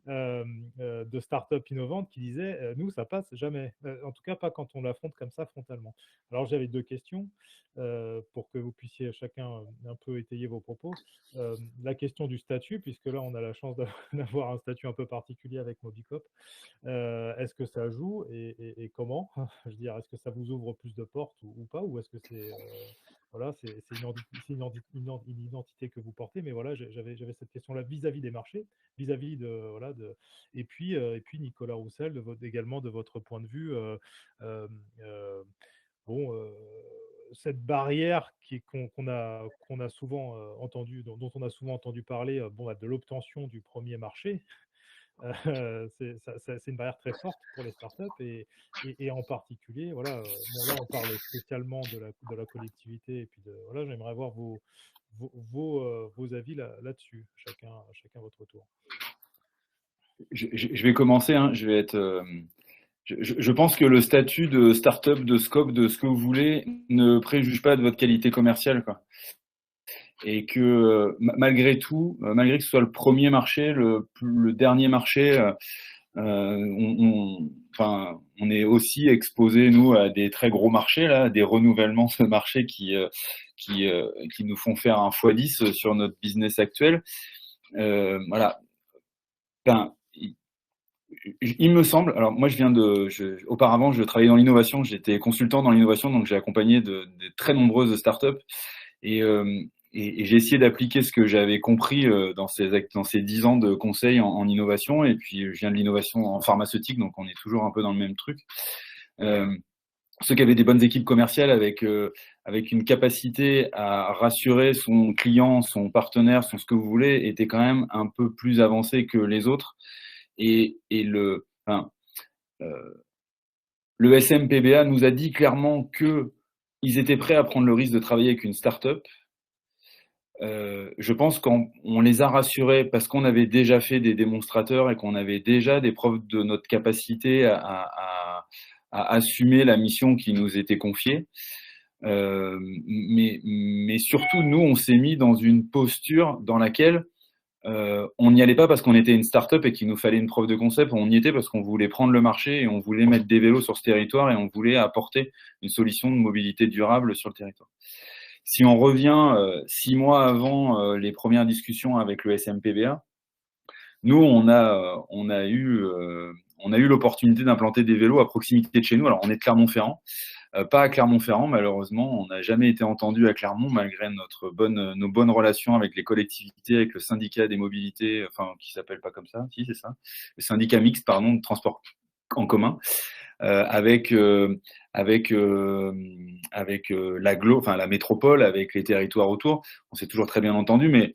de start-up innovantes qui disaient nous, ça passe jamais. En tout cas, pas quand on l'affronte comme ça frontalement. Alors, j'avais deux questions pour que vous puissiez chacun un peu étayer vos propos. La question du statut, puisque là, on a la chance d'avoir un statut un peu particulier avec Mobicop. Est-ce que ça joue et comment? Je veux dire, est-ce que ça vous ouvre plus de portes ou pas? Ou est-ce que c'est voilà, c'est une identité que vous portez? Mais voilà, j'avais cette question-là vis-à-vis des marchés, vis-à-vis de voilà de et puis Nicolas Roussel également de votre point de vue. Euh, euh, bon, cette barrière qu'on a souvent entendu, dont on a souvent entendu parler, bon, bah, de l'obtention du premier marché. C'est une barrière très forte pour les startups et en particulier, voilà, bon, là on parle spécialement de la collectivité et puis voilà, j'aimerais avoir vos avis là-dessus, chacun votre tour. Je vais commencer, hein, je vais être. Je pense que le statut de start-up, de scope, de ce que vous voulez, ne préjuge pas de votre qualité commerciale, quoi. Et que malgré tout, malgré que ce soit le premier marché, le dernier marché, enfin, on est aussi exposé, nous, à des très gros marchés, là, des renouvellements de marchés qui nous font faire un x10 sur notre business actuel. Voilà. Enfin, il me semble, alors moi auparavant je travaillais dans l'innovation, j'étais consultant dans l'innovation, donc j'ai accompagné de très nombreuses startups et j'ai essayé d'appliquer ce que j'avais compris dans ces 10 ans de conseil en innovation, et puis je viens de l'innovation en pharmaceutique, donc on est toujours un peu dans le même truc. Ceux qui avaient des bonnes équipes commerciales avec une capacité à rassurer son client, son partenaire, ce que vous voulez, étaient quand même un peu plus avancés que les autres. Et le SMPBA nous a dit clairement qu'ils étaient prêts à prendre le risque de travailler avec une start-up. Je pense qu'on les a rassurés parce qu'on avait déjà fait des démonstrateurs et qu'on avait déjà des preuves de notre capacité à assumer la mission qui nous était confiée. Mais surtout, nous, on s'est mis dans une posture dans laquelle on n'y allait pas parce qu'on était une start-up et qu'il nous fallait une preuve de concept. On y était parce qu'on voulait prendre le marché et on voulait mettre des vélos sur ce territoire et on voulait apporter une solution de mobilité durable sur le territoire. Si on revient 6 mois avant les premières discussions avec le SMPBA, nous, on a eu l'opportunité d'implanter des vélos à proximité de chez nous. Alors, on est de Clermont-Ferrand. Pas à Clermont-Ferrand, malheureusement. On n'a jamais été entendu à Clermont, malgré nos bonnes relations avec les collectivités, avec le syndicat des mobilités, enfin, qui s'appelle pas comme ça, si, c'est ça, le syndicat mixte, pardon, de transport en commun, avec la métropole, avec les territoires autour. On s'est toujours très bien entendu, mais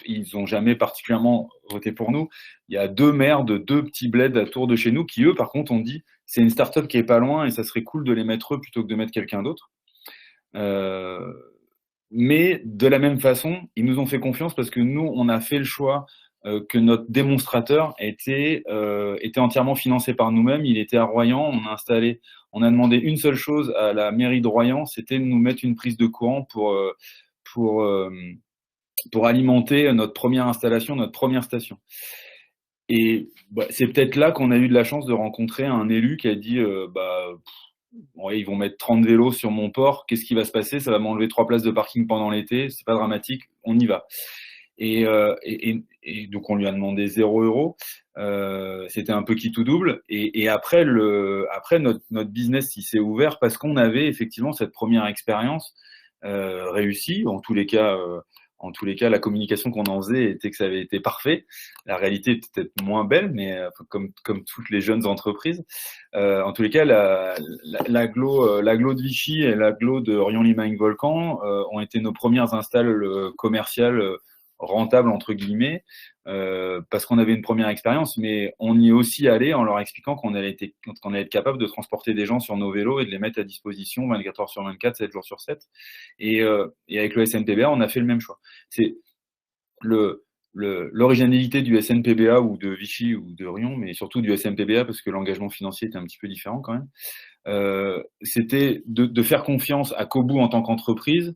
ils n'ont jamais particulièrement voté pour nous. Il y a 2 maires de 2 petits bleds autour de chez nous qui, eux, par contre, ont dit c'est une start-up qui est pas loin et ça serait cool de les mettre eux plutôt que de mettre quelqu'un d'autre. Mais de la même façon, ils nous ont fait confiance parce que nous, on a fait le choix que notre démonstrateur était entièrement financé par nous-mêmes. Il était à Royan. On a demandé une seule chose à la mairie de Royan, c'était de nous mettre une prise de courant pour alimenter notre première installation, notre première station. Et c'est peut-être là qu'on a eu de la chance de rencontrer un élu qui a dit ils vont mettre 30 vélos sur mon port, qu'est-ce qui va se passer? Ça va m'enlever 3 places de parking pendant l'été, c'est pas dramatique, on y va. Et donc on lui a demandé 0 €. C'était un peu qui tout double. Et après notre business il s'est ouvert parce qu'on avait effectivement cette première expérience réussie. En tous les cas, En tous les cas, la communication qu'on en faisait était que ça avait été parfait. La réalité était peut-être moins belle, mais comme toutes les jeunes entreprises. En tous les cas, l'agglo de Vichy et l'agglo de Rion-Limagne-Volcan ont été nos premières installes commerciales rentables, entre guillemets, parce qu'on avait une première expérience, mais on y est aussi allé en leur expliquant qu'on allait être capable de transporter des gens sur nos vélos et de les mettre à disposition 24 heures sur 24, 7 jours sur 7. Et avec le SNPBA, on a fait le même choix. C'est l'originalité du SNPBA ou de Vichy ou de Rion, mais surtout du SNPBA, parce que l'engagement financier était un petit peu différent quand même, c'était de faire confiance à Kobu en tant qu'entreprise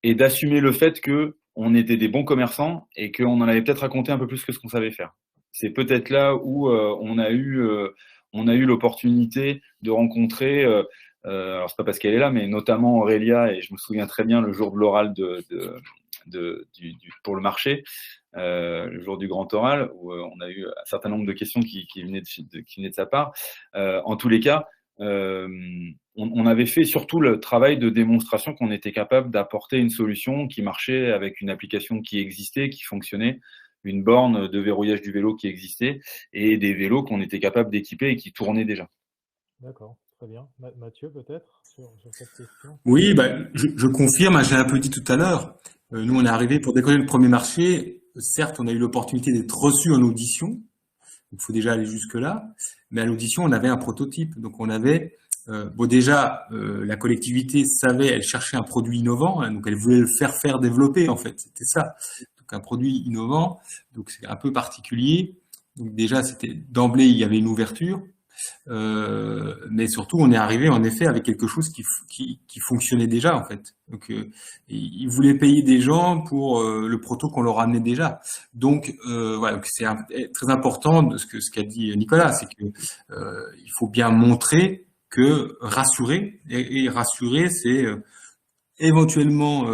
et d'assumer le fait que on était des bons commerçants et qu'on en avait peut-être raconté un peu plus que ce qu'on savait faire. C'est peut-être là où on a eu l'opportunité de rencontrer, alors c'est pas parce qu'elle est là, mais notamment Aurélia, et je me souviens très bien le jour de l'oral pour le marché, le jour du grand oral, où on a eu un certain nombre de questions qui venaient de sa part. En tous les cas, on avait fait surtout le travail de démonstration qu'on était capable d'apporter une solution qui marchait avec une application qui existait, qui fonctionnait, une borne de verrouillage du vélo qui existait et des vélos qu'on était capable d'équiper et qui tournaient déjà. D'accord, très bien. Mathieu, peut-être, sur cette question? Oui, je confirme, j'ai un peu dit tout à l'heure, nous on est arrivé pour décoller le premier marché, certes on a eu l'opportunité d'être reçu en audition, il faut déjà aller jusque-là, mais à l'audition on avait un prototype, donc on avait, déjà la collectivité savait, elle cherchait un produit innovant, hein, donc elle voulait le faire développer en fait, c'était ça, donc un produit innovant, donc c'est un peu particulier, donc déjà c'était d'emblée il y avait une ouverture. Mais surtout, on est arrivé en effet avec quelque chose qui fonctionnait déjà en fait. Donc, ils voulaient payer des gens pour le proto qu'on leur amenait déjà. Donc, voilà, donc c'est très important de ce qu'a dit Nicolas, c'est que il faut bien montrer que rassurer et rassurer, c'est éventuellement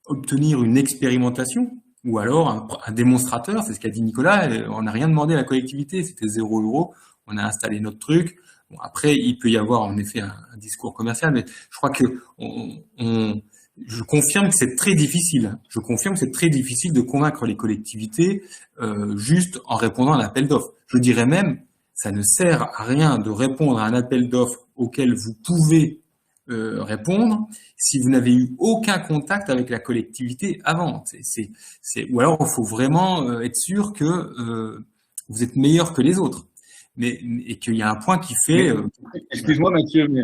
obtenir une expérimentation. Ou alors un démonstrateur, c'est ce qu'a dit Nicolas, on n'a rien demandé à la collectivité, c'était 0 €. On a installé notre truc. Bon, après, il peut y avoir en effet un discours commercial, mais je crois que je confirme que c'est très difficile. Je confirme que c'est très difficile de convaincre les collectivités juste en répondant à un appel d'offres. Je dirais même, ça ne sert à rien de répondre à un appel d'offres auquel vous pouvez répondre si vous n'avez eu aucun contact avec la collectivité avant. Ou alors, il faut vraiment être sûr que vous êtes meilleur que les autres. Et qu'il y a un point qui fait… Excuse-moi Mathieu, mais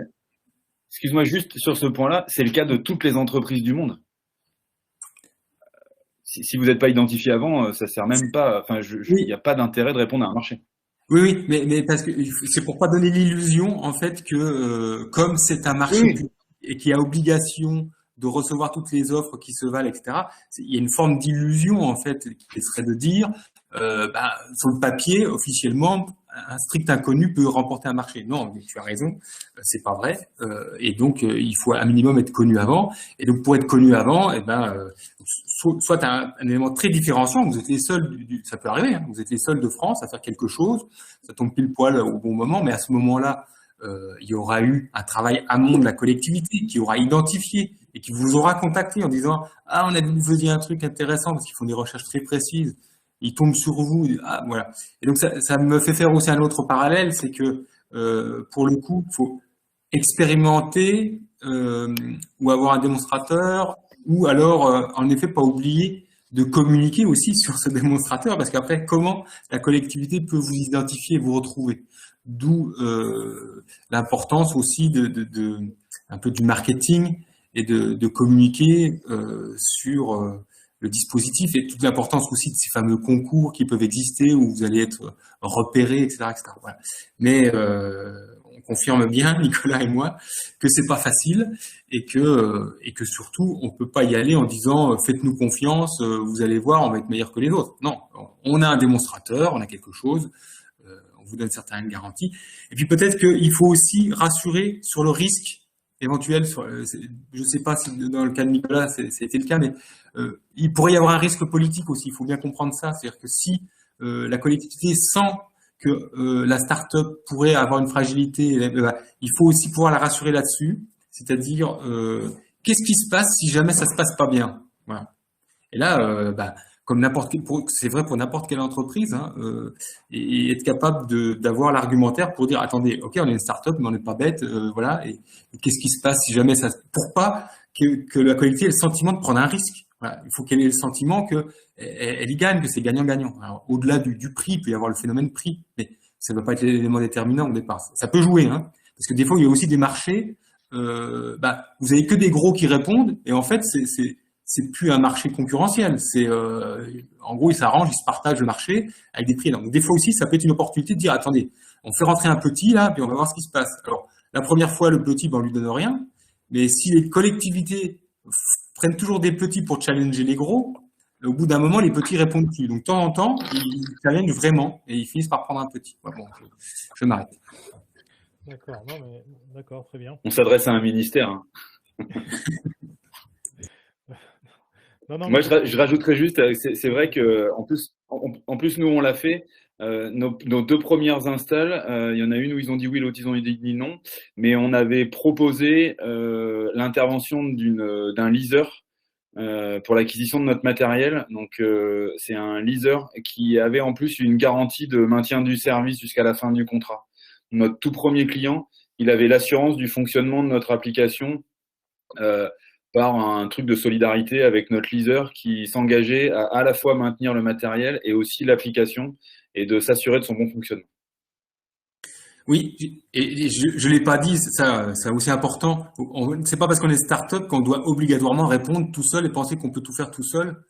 excuse-moi juste sur ce point-là, c'est le cas de toutes les entreprises du monde. Si vous n'êtes pas identifié avant, ça sert même pas, enfin, il n'y a pas d'intérêt de répondre à un marché. Oui, mais parce que c'est pour pas donner l'illusion, en fait, que comme c'est un marché public et qu'il y a obligation de recevoir toutes les offres qui se valent, etc., il y a une forme d'illusion, en fait, qui serait de dire, sur le papier, officiellement, un strict inconnu peut remporter un marché. Non, mais tu as raison, c'est pas vrai. Et donc, il faut un minimum être connu avant. Et donc, pour être connu avant, soit un élément très différenciant, vous êtes les seuls, ça peut arriver, hein, vous êtes les seuls de France à faire quelque chose, ça tombe pile poil au bon moment, mais à ce moment-là, il y aura eu un travail amont de la collectivité qui aura identifié et qui vous aura contacté en disant « Ah, on a vu que vous faisiez un truc intéressant » parce qu'ils font des recherches très précises. Ils tombent sur vous, voilà. Et donc ça me fait faire aussi un autre parallèle, c'est que pour le coup, il faut expérimenter ou avoir un démonstrateur, ou alors en effet pas oublier de communiquer aussi sur ce démonstrateur, parce qu'après comment la collectivité peut vous identifier et vous retrouver. D'où l'importance aussi de un peu du marketing et de communiquer sur le dispositif et toute l'importance aussi de ces fameux concours qui peuvent exister où vous allez être repéré, etc., etc. Voilà. Mais on confirme bien, Nicolas et moi, que c'est pas facile et que surtout on peut pas y aller en disant faites-nous confiance, vous allez voir, on va être meilleur que les autres. Non, on a un démonstrateur, on a quelque chose, on vous donne certaines garanties. Et puis peut-être qu'il faut aussi rassurer sur le risque éventuel. Je sais pas si dans le cas de Nicolas c'était le cas, mais il pourrait y avoir un risque politique aussi. Il faut bien comprendre ça. C'est-à-dire que si la collectivité sent que la start-up pourrait avoir une fragilité, il faut aussi pouvoir la rassurer là-dessus. C'est-à-dire, qu'est-ce qui se passe si jamais ça se passe pas bien? Voilà. Et là, comme c'est vrai pour n'importe quelle entreprise, hein, et être capable d'avoir l'argumentaire pour dire, attendez, ok, on est une start-up, mais on n'est pas bête, voilà, et qu'est-ce qui se passe si jamais ça, pour pas que la collectivité ait le sentiment de prendre un risque. Voilà, il faut qu'elle ait le sentiment que elle y gagne, que c'est gagnant-gagnant. Alors, au-delà du prix, il peut y avoir le phénomène prix, mais ça ne doit pas être l'élément déterminant au départ. Ça peut jouer, hein, parce que des fois, il y a aussi des marchés, vous avez que des gros qui répondent, et en fait, c'est plus un marché concurrentiel. En gros, ils s'arrangent, ils se partagent le marché avec des prix. Donc, des fois aussi, ça peut être une opportunité de dire, attendez, on fait rentrer un petit là, puis on va voir ce qui se passe. Alors, la première fois, le petit, on lui donne rien. Mais si les collectivités prennent toujours des petits pour challenger les gros, au bout d'un moment, les petits répondent plus. Donc, de temps en temps, ils challengent vraiment et ils finissent par prendre un petit. Ouais, bon, je m'arrête. D'accord, non mais d'accord, très bien. On s'adresse à un ministère. Hein. Non, Moi, mais je rajouterais juste, c'est vrai que en plus, nous, on l'a fait. Nos deux premières installs, il y en a une où ils ont dit oui, l'autre ils ont dit non, mais on avait proposé l'intervention d'un leaser pour l'acquisition de notre matériel. Donc, c'est un leaser qui avait en plus une garantie de maintien du service jusqu'à la fin du contrat. Notre tout premier client, il avait l'assurance du fonctionnement de notre application par un truc de solidarité avec notre leaser qui s'engageait à la fois maintenir le matériel et aussi l'application et de s'assurer de son bon fonctionnement. Oui, et je l'ai pas dit, ça c'est aussi important. C'est pas parce qu'on est start-up qu'on doit obligatoirement répondre tout seul et penser qu'on peut tout faire tout seul.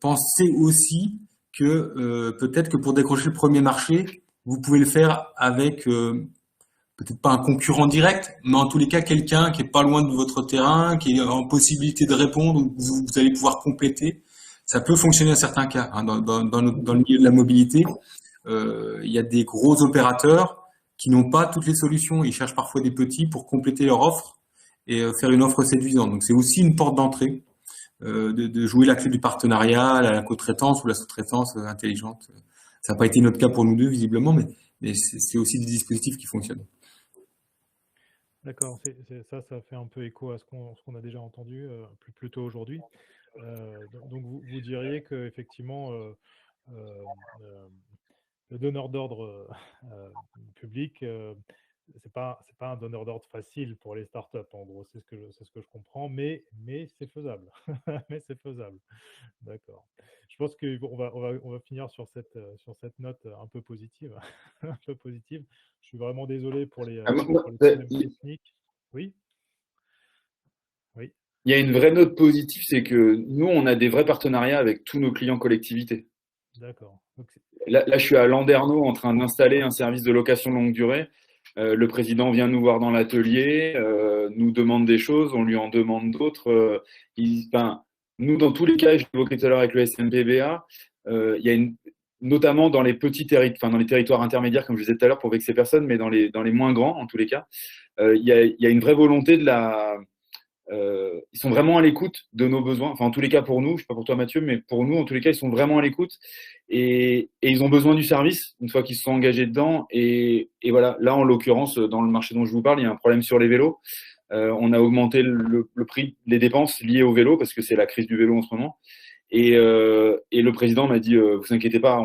Pensez aussi que peut-être que pour décrocher le premier marché, vous pouvez le faire avec peut-être pas un concurrent direct, mais en tous les cas quelqu'un qui est pas loin de votre terrain, qui est en possibilité de répondre, vous allez pouvoir compléter. Ça peut fonctionner dans certains cas. Hein, dans le milieu de la mobilité, il y a des gros opérateurs qui n'ont pas toutes les solutions. Ils cherchent parfois des petits pour compléter leur offre et faire une offre séduisante. Donc c'est aussi une porte d'entrée de jouer la clé du partenariat, la co-traitance ou la sous-traitance intelligente. Ça n'a pas été notre cas pour nous deux visiblement, mais c'est aussi des dispositifs qui fonctionnent. d'accord, ça fait un peu écho à ce qu'on a déjà entendu plus tôt aujourd'hui. Donc vous diriez que effectivement le donneur d'ordre public, c'est pas un donneur d'ordre facile pour les startups, en gros, c'est ce que je comprends, mais c'est faisable. Mais c'est faisable. D'accord. Je pense on va finir sur cette note un peu positive. Un peu positive. Je suis vraiment désolé pour les problèmes techniques. Oui, oui, Il y a une vraie note positive, c'est que nous, on a des vrais partenariats avec tous nos clients collectivités. d'accord. Là, je suis à Landerneau en train d'installer un service de location longue durée. Le président vient nous voir dans l'atelier, nous demande des choses, on lui en demande d'autres. Nous, dans tous les cas, je l'évoquais tout à l'heure avec le SNPBA, il y a notamment dans les petits territoires, dans les territoires intermédiaires, comme je disais tout à l'heure, pour vexer personne, mais dans les moins grands, en tous les cas, il y a une vraie volonté ils sont vraiment à l'écoute de nos besoins. Enfin, en tous les cas pour nous, je ne sais pas pour toi Mathieu, mais pour nous, en tous les cas, ils sont vraiment à l'écoute et ils ont besoin du service une fois qu'ils se sont engagés dedans. Et voilà, là en l'occurrence, dans le marché dont je vous parle, il y a un problème sur les vélos. On a augmenté le prix, les dépenses liées au vélo parce que c'est la crise du vélo en ce moment. Et le président m'a dit, vous inquiétez pas,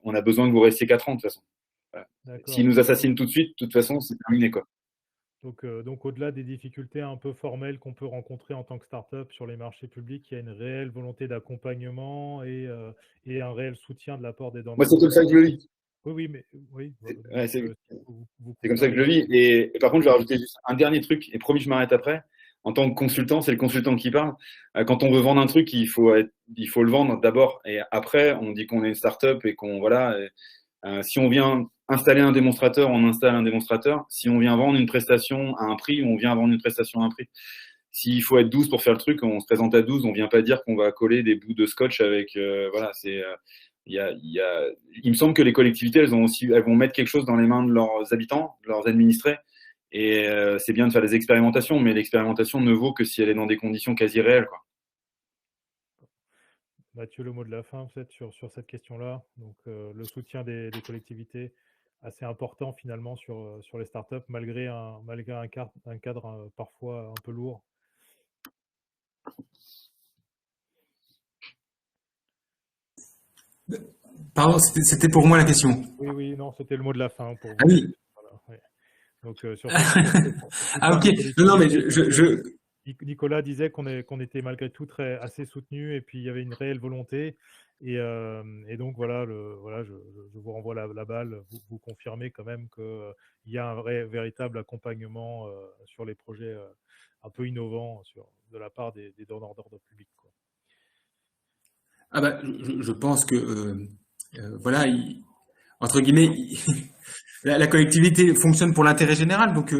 on a besoin que vous restiez 4 ans de toute façon. Voilà. S'il nous assassine tout de suite, de toute façon, c'est terminé quoi. Donc au-delà des difficultés un peu formelles qu'on peut rencontrer en tant que start-up sur les marchés publics, il y a une réelle volonté d'accompagnement et un réel soutien de la part des Moi, donneurs c'est comme d'ordre. ça que je le vis. Oui, mais oui, Ouais, c'est vous comme ça que je le vis. Et par contre, je vais rajouter juste un dernier truc, et promis, je m'arrête après. En tant que consultant, c'est le consultant qui parle. Quand on veut vendre un truc, il faut le vendre d'abord, et après, on dit qu'on est une start-up et qu'on voilà. Si on vient installer un démonstrateur, on installe un démonstrateur. Si on vient vendre une prestation à un prix, on vient vendre une prestation à un prix. S'il faut être 12 pour faire le truc, on se présente à 12, on vient pas dire qu'on va coller des bouts de scotch avec. Voilà, c'est. Il me semble que les collectivités, elles vont mettre quelque chose dans les mains de leurs habitants, de leurs administrés. Et c'est bien de faire des expérimentations, mais l'expérimentation ne vaut que si elle est dans des conditions quasi réelles, quoi. Mathieu, le mot de la fin, peut-être sur cette question-là. Donc, le soutien des collectivités, assez important finalement sur les startups, malgré un cadre parfois un peu lourd. Pardon, c'était pour moi la question. Oui, non, c'était le mot de la fin pour vous. Ah oui. Voilà, ouais. Donc, sur ce Ah point ok. de Non, mais collectivité, Nicolas disait qu'on était malgré tout assez soutenu et puis il y avait une réelle volonté. Et donc voilà, je vous renvoie la balle. Vous confirmez quand même qu'il y a un véritable accompagnement sur les projets un peu innovants de la part des donneurs d'ordre public, quoi. Ah bah, je pense que voilà, entre guillemets, la collectivité fonctionne pour l'intérêt général. Donc,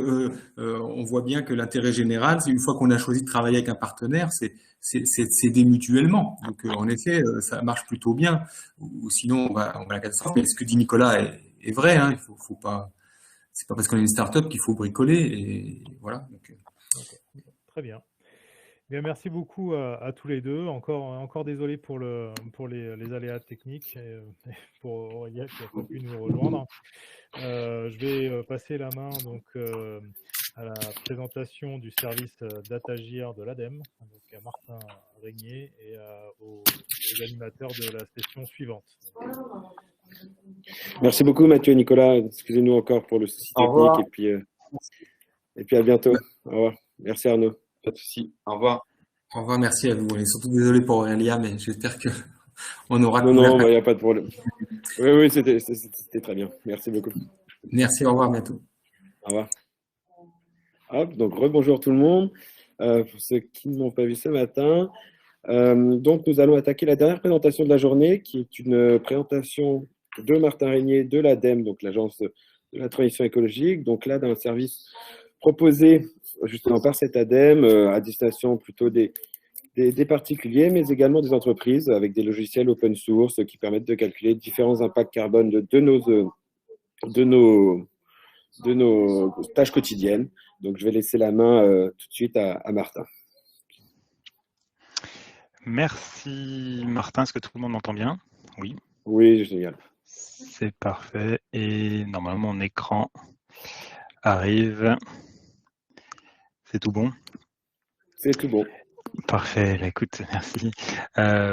on voit bien que l'intérêt général, c'est une fois qu'on a choisi de travailler avec un partenaire, c'est s'aider mutuellement. Donc, en effet, ça marche plutôt bien. Ou sinon, on va à la catastrophe. Mais ce que dit Nicolas est vrai. Hein, il faut pas. C'est pas parce qu'on est une start-up qu'il faut bricoler. Et voilà. Donc, D'accord. Très bien. Bien, merci beaucoup à tous les deux. Encore désolé pour les aléas techniques et pour Aurélien qui n'a pas pu nous rejoindre. Je vais passer la main donc à la présentation du service d'Atagir de l'ADEME, donc à Martin Régnier et aux animateurs de la session suivante. Merci beaucoup, Mathieu et Nicolas. Excusez-nous encore pour le souci technique. Et puis à bientôt. Au revoir. Merci Arnaud. Pas de souci. Au revoir. au revoir, merci à vous. On est surtout désolé pour Aurélia, mais j'espère que on aura Non, il n'y a pas de problème. Oui, c'était très bien. Merci beaucoup. Merci, au revoir, bientôt. Au revoir. Hop, donc rebonjour tout le monde. Pour ceux qui ne m'ont pas vu ce matin. Donc nous allons attaquer la dernière présentation de la journée, qui est une présentation de Martin Régnier de l'ADEME, donc l'Agence de la transition écologique. Donc là, d'un service proposé justement par cette ADEME à destination plutôt des particuliers, mais également des entreprises avec des logiciels open source qui permettent de calculer différents impacts carbone de nos tâches quotidiennes. Donc, je vais laisser la main tout de suite à Martin. Merci Martin, est-ce que tout le monde m'entend bien? Oui. Oui, génial. C'est parfait. Et normalement, mon écran arrive. C'est tout bon? C'est tout bon. Parfait, écoute, merci.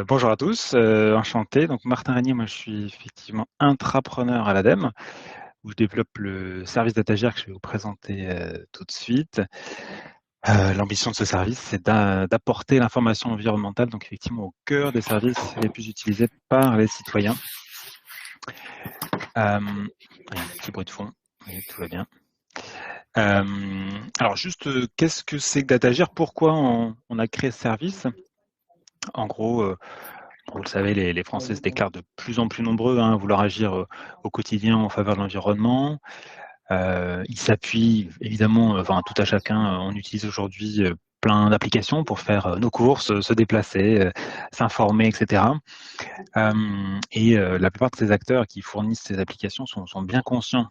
Bonjour à tous, enchanté. Donc Martin Régnier, moi je suis effectivement intrapreneur à l'ADEME, où je développe le service d'Atagir que je vais vous présenter tout de suite. L'ambition de ce service, c'est d'apporter l'information environnementale, donc effectivement au cœur des services les plus utilisés par les citoyens. Un petit bruit de fond, oui, tout va bien. Alors juste, qu'est-ce que c'est que d'Atagir? Pourquoi on a créé ce service? En gros, vous le savez, les Français se déclarent de plus en plus nombreux à vouloir agir au quotidien en faveur de l'environnement. Ils s'appuient évidemment, enfin tout à chacun, on utilise aujourd'hui plein d'applications pour faire nos courses, se déplacer, s'informer, etc. Et la plupart de ces acteurs qui fournissent ces applications sont bien conscients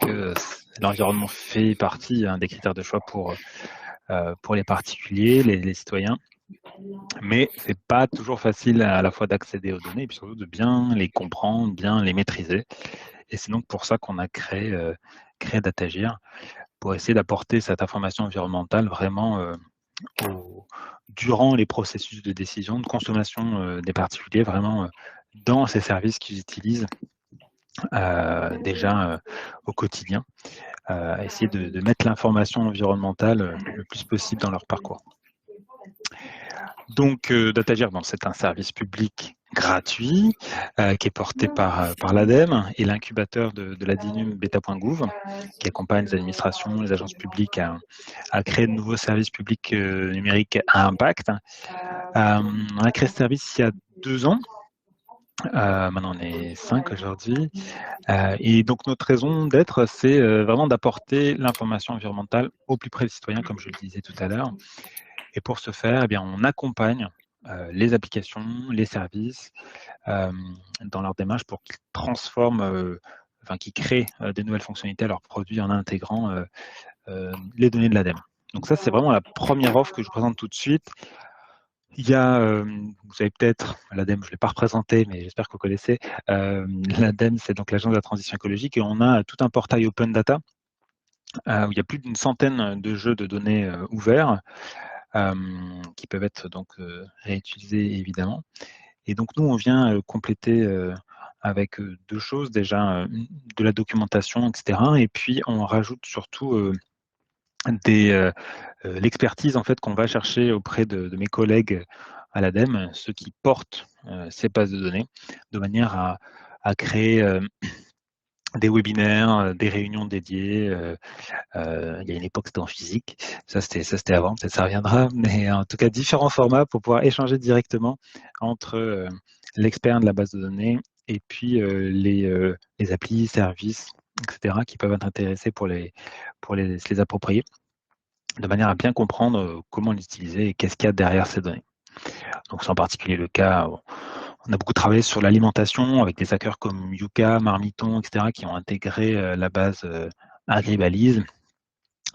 que l'environnement fait partie des critères de choix pour les particuliers, les citoyens. Mais c'est pas toujours facile à la fois d'accéder aux données et puis surtout de bien les comprendre, bien les maîtriser. Et c'est donc pour ça qu'on a créé Datagir, pour essayer d'apporter cette information environnementale vraiment durant les processus de décision, de consommation des particuliers, vraiment dans ces services qu'ils utilisent déjà au quotidien, essayer de mettre l'information environnementale le plus possible dans leur parcours. Donc, Datagir, c'est un service public gratuit qui est porté par l'ADEME et l'incubateur de l'ADINUM Beta.gouv qui accompagne les administrations, les agences publiques à créer de nouveaux services publics numériques à impact. On a créé ce service il y a 2 ans. Maintenant, on est 5 aujourd'hui. Et donc, notre raison d'être, c'est vraiment d'apporter l'information environnementale au plus près des citoyens, comme je le disais tout à l'heure. Et pour ce faire, on accompagne les applications, les services dans leur démarche pour qu'ils transforment, qu'ils créent des nouvelles fonctionnalités à leurs produits en intégrant les données de l'ADEME. Donc ça, c'est vraiment la première offre que je vous présente tout de suite. Il y a, vous savez peut-être, l'ADEME, je ne l'ai pas représenté, mais j'espère que vous connaissez. L'ADEME, c'est donc l'Agence de la transition écologique et on a tout un portail Open Data où il y a plus d'une centaine de jeux de données ouverts. Qui peuvent être donc réutilisés évidemment. Et donc nous, on vient compléter avec deux choses, déjà de la documentation, etc. Et puis on rajoute surtout l'expertise en fait qu'on va chercher auprès de mes collègues à l'ADEME, ceux qui portent ces bases de données, de manière à créer des webinaires, des réunions dédiées. Il y a une époque, c'était en physique. Ça, c'était avant. Peut-être ça reviendra. Mais en tout cas, différents formats pour pouvoir échanger directement entre l'expert de la base de données et puis les applis, services, etc., qui peuvent être intéressés pour se les approprier, de manière à bien comprendre comment l'utiliser et qu'est-ce qu'il y a derrière ces données. Donc, c'est en particulier le cas. On a beaucoup travaillé sur l'alimentation avec des hackers comme Yuka, Marmiton, etc., qui ont intégré la base Agribalise.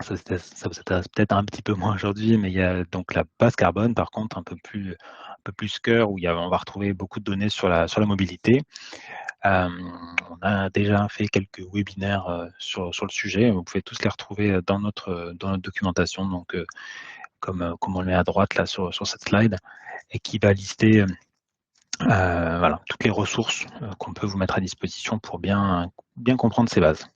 Ça vous intéresse peut-être un petit peu moins aujourd'hui, mais il y a donc la base carbone, par contre, un peu plus cœur, où on va retrouver beaucoup de données sur la mobilité. On a déjà fait quelques webinaires sur le sujet. Vous pouvez tous les retrouver dans notre documentation, donc comme on le met à droite là sur cette slide, et qui va lister voilà, toutes les ressources qu'on peut vous mettre à disposition pour bien comprendre ces bases.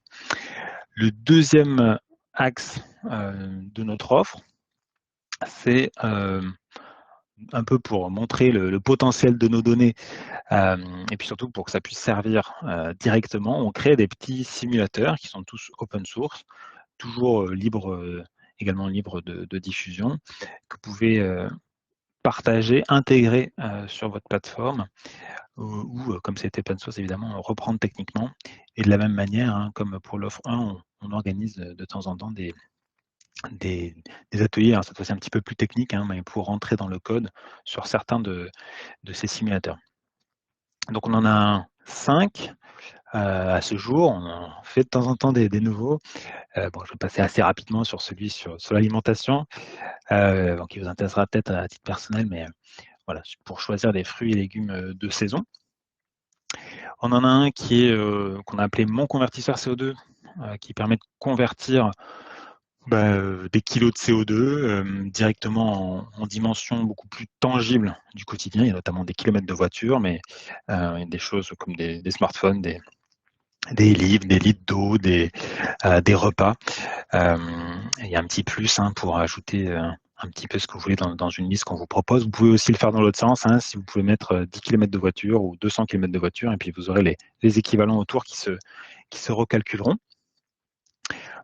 Le deuxième axe de notre offre, c'est un peu pour montrer le potentiel de nos données et puis surtout pour que ça puisse servir directement. On crée des petits simulateurs qui sont tous open source, toujours également libres de diffusion, que vous pouvez partager, intégrer sur votre plateforme ou comme c'est open source évidemment, reprendre techniquement. Et de la même manière, hein, comme pour l'offre 1, on organise de temps en temps des ateliers, alors cette fois-ci un petit peu plus techniques, hein, mais pour rentrer dans le code sur certains de ces simulateurs. Donc on en a 5 à ce jour, on en fait de temps en temps des nouveaux. Bon, je vais passer assez rapidement sur celui sur l'alimentation, qui vous intéressera peut-être à titre personnel, mais voilà, pour choisir des fruits et légumes de saison. On en a un qui est qu'on a appelé Mon convertisseur CO2, qui permet de convertir des kilos de CO2 directement en dimension beaucoup plus tangible du quotidien. Il y a notamment des kilomètres de voiture, mais des choses comme des smartphones, des livres, des litres d'eau, des repas. Il y a un petit plus pour ajouter un petit peu ce que vous voulez dans une liste qu'on vous propose. Vous pouvez aussi le faire dans l'autre sens, si vous pouvez mettre 10 km de voiture ou 200 km de voiture, et puis vous aurez les équivalents autour qui se recalculeront.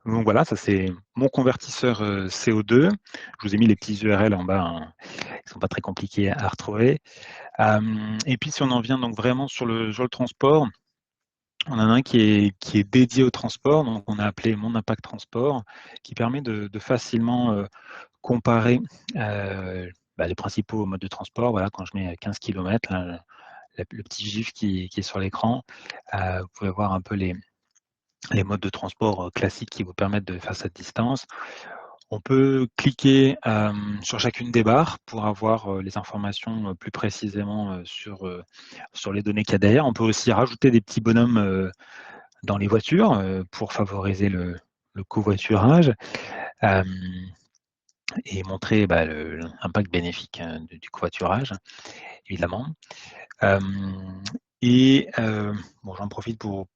Donc voilà, ça c'est mon convertisseur CO2. Je vous ai mis les petits URL en bas, hein. Ils ne sont pas très compliqués à retrouver. Et puis si on en vient donc vraiment sur le transport, on en a un qui est dédié au transport, donc on a appelé Mon Impact Transport, qui permet de facilement comparer les principaux modes de transport. Voilà, quand je mets 15 km, là, le petit GIF qui est sur l'écran, vous pouvez voir un peu les modes de transport classiques qui vous permettent de faire cette distance. On peut cliquer sur chacune des barres pour avoir les informations plus précisément sur les données qu'il y a derrière. On peut aussi rajouter des petits bonhommes dans les voitures pour favoriser le covoiturage et montrer l'impact bénéfique du covoiturage, évidemment. J'en profite pour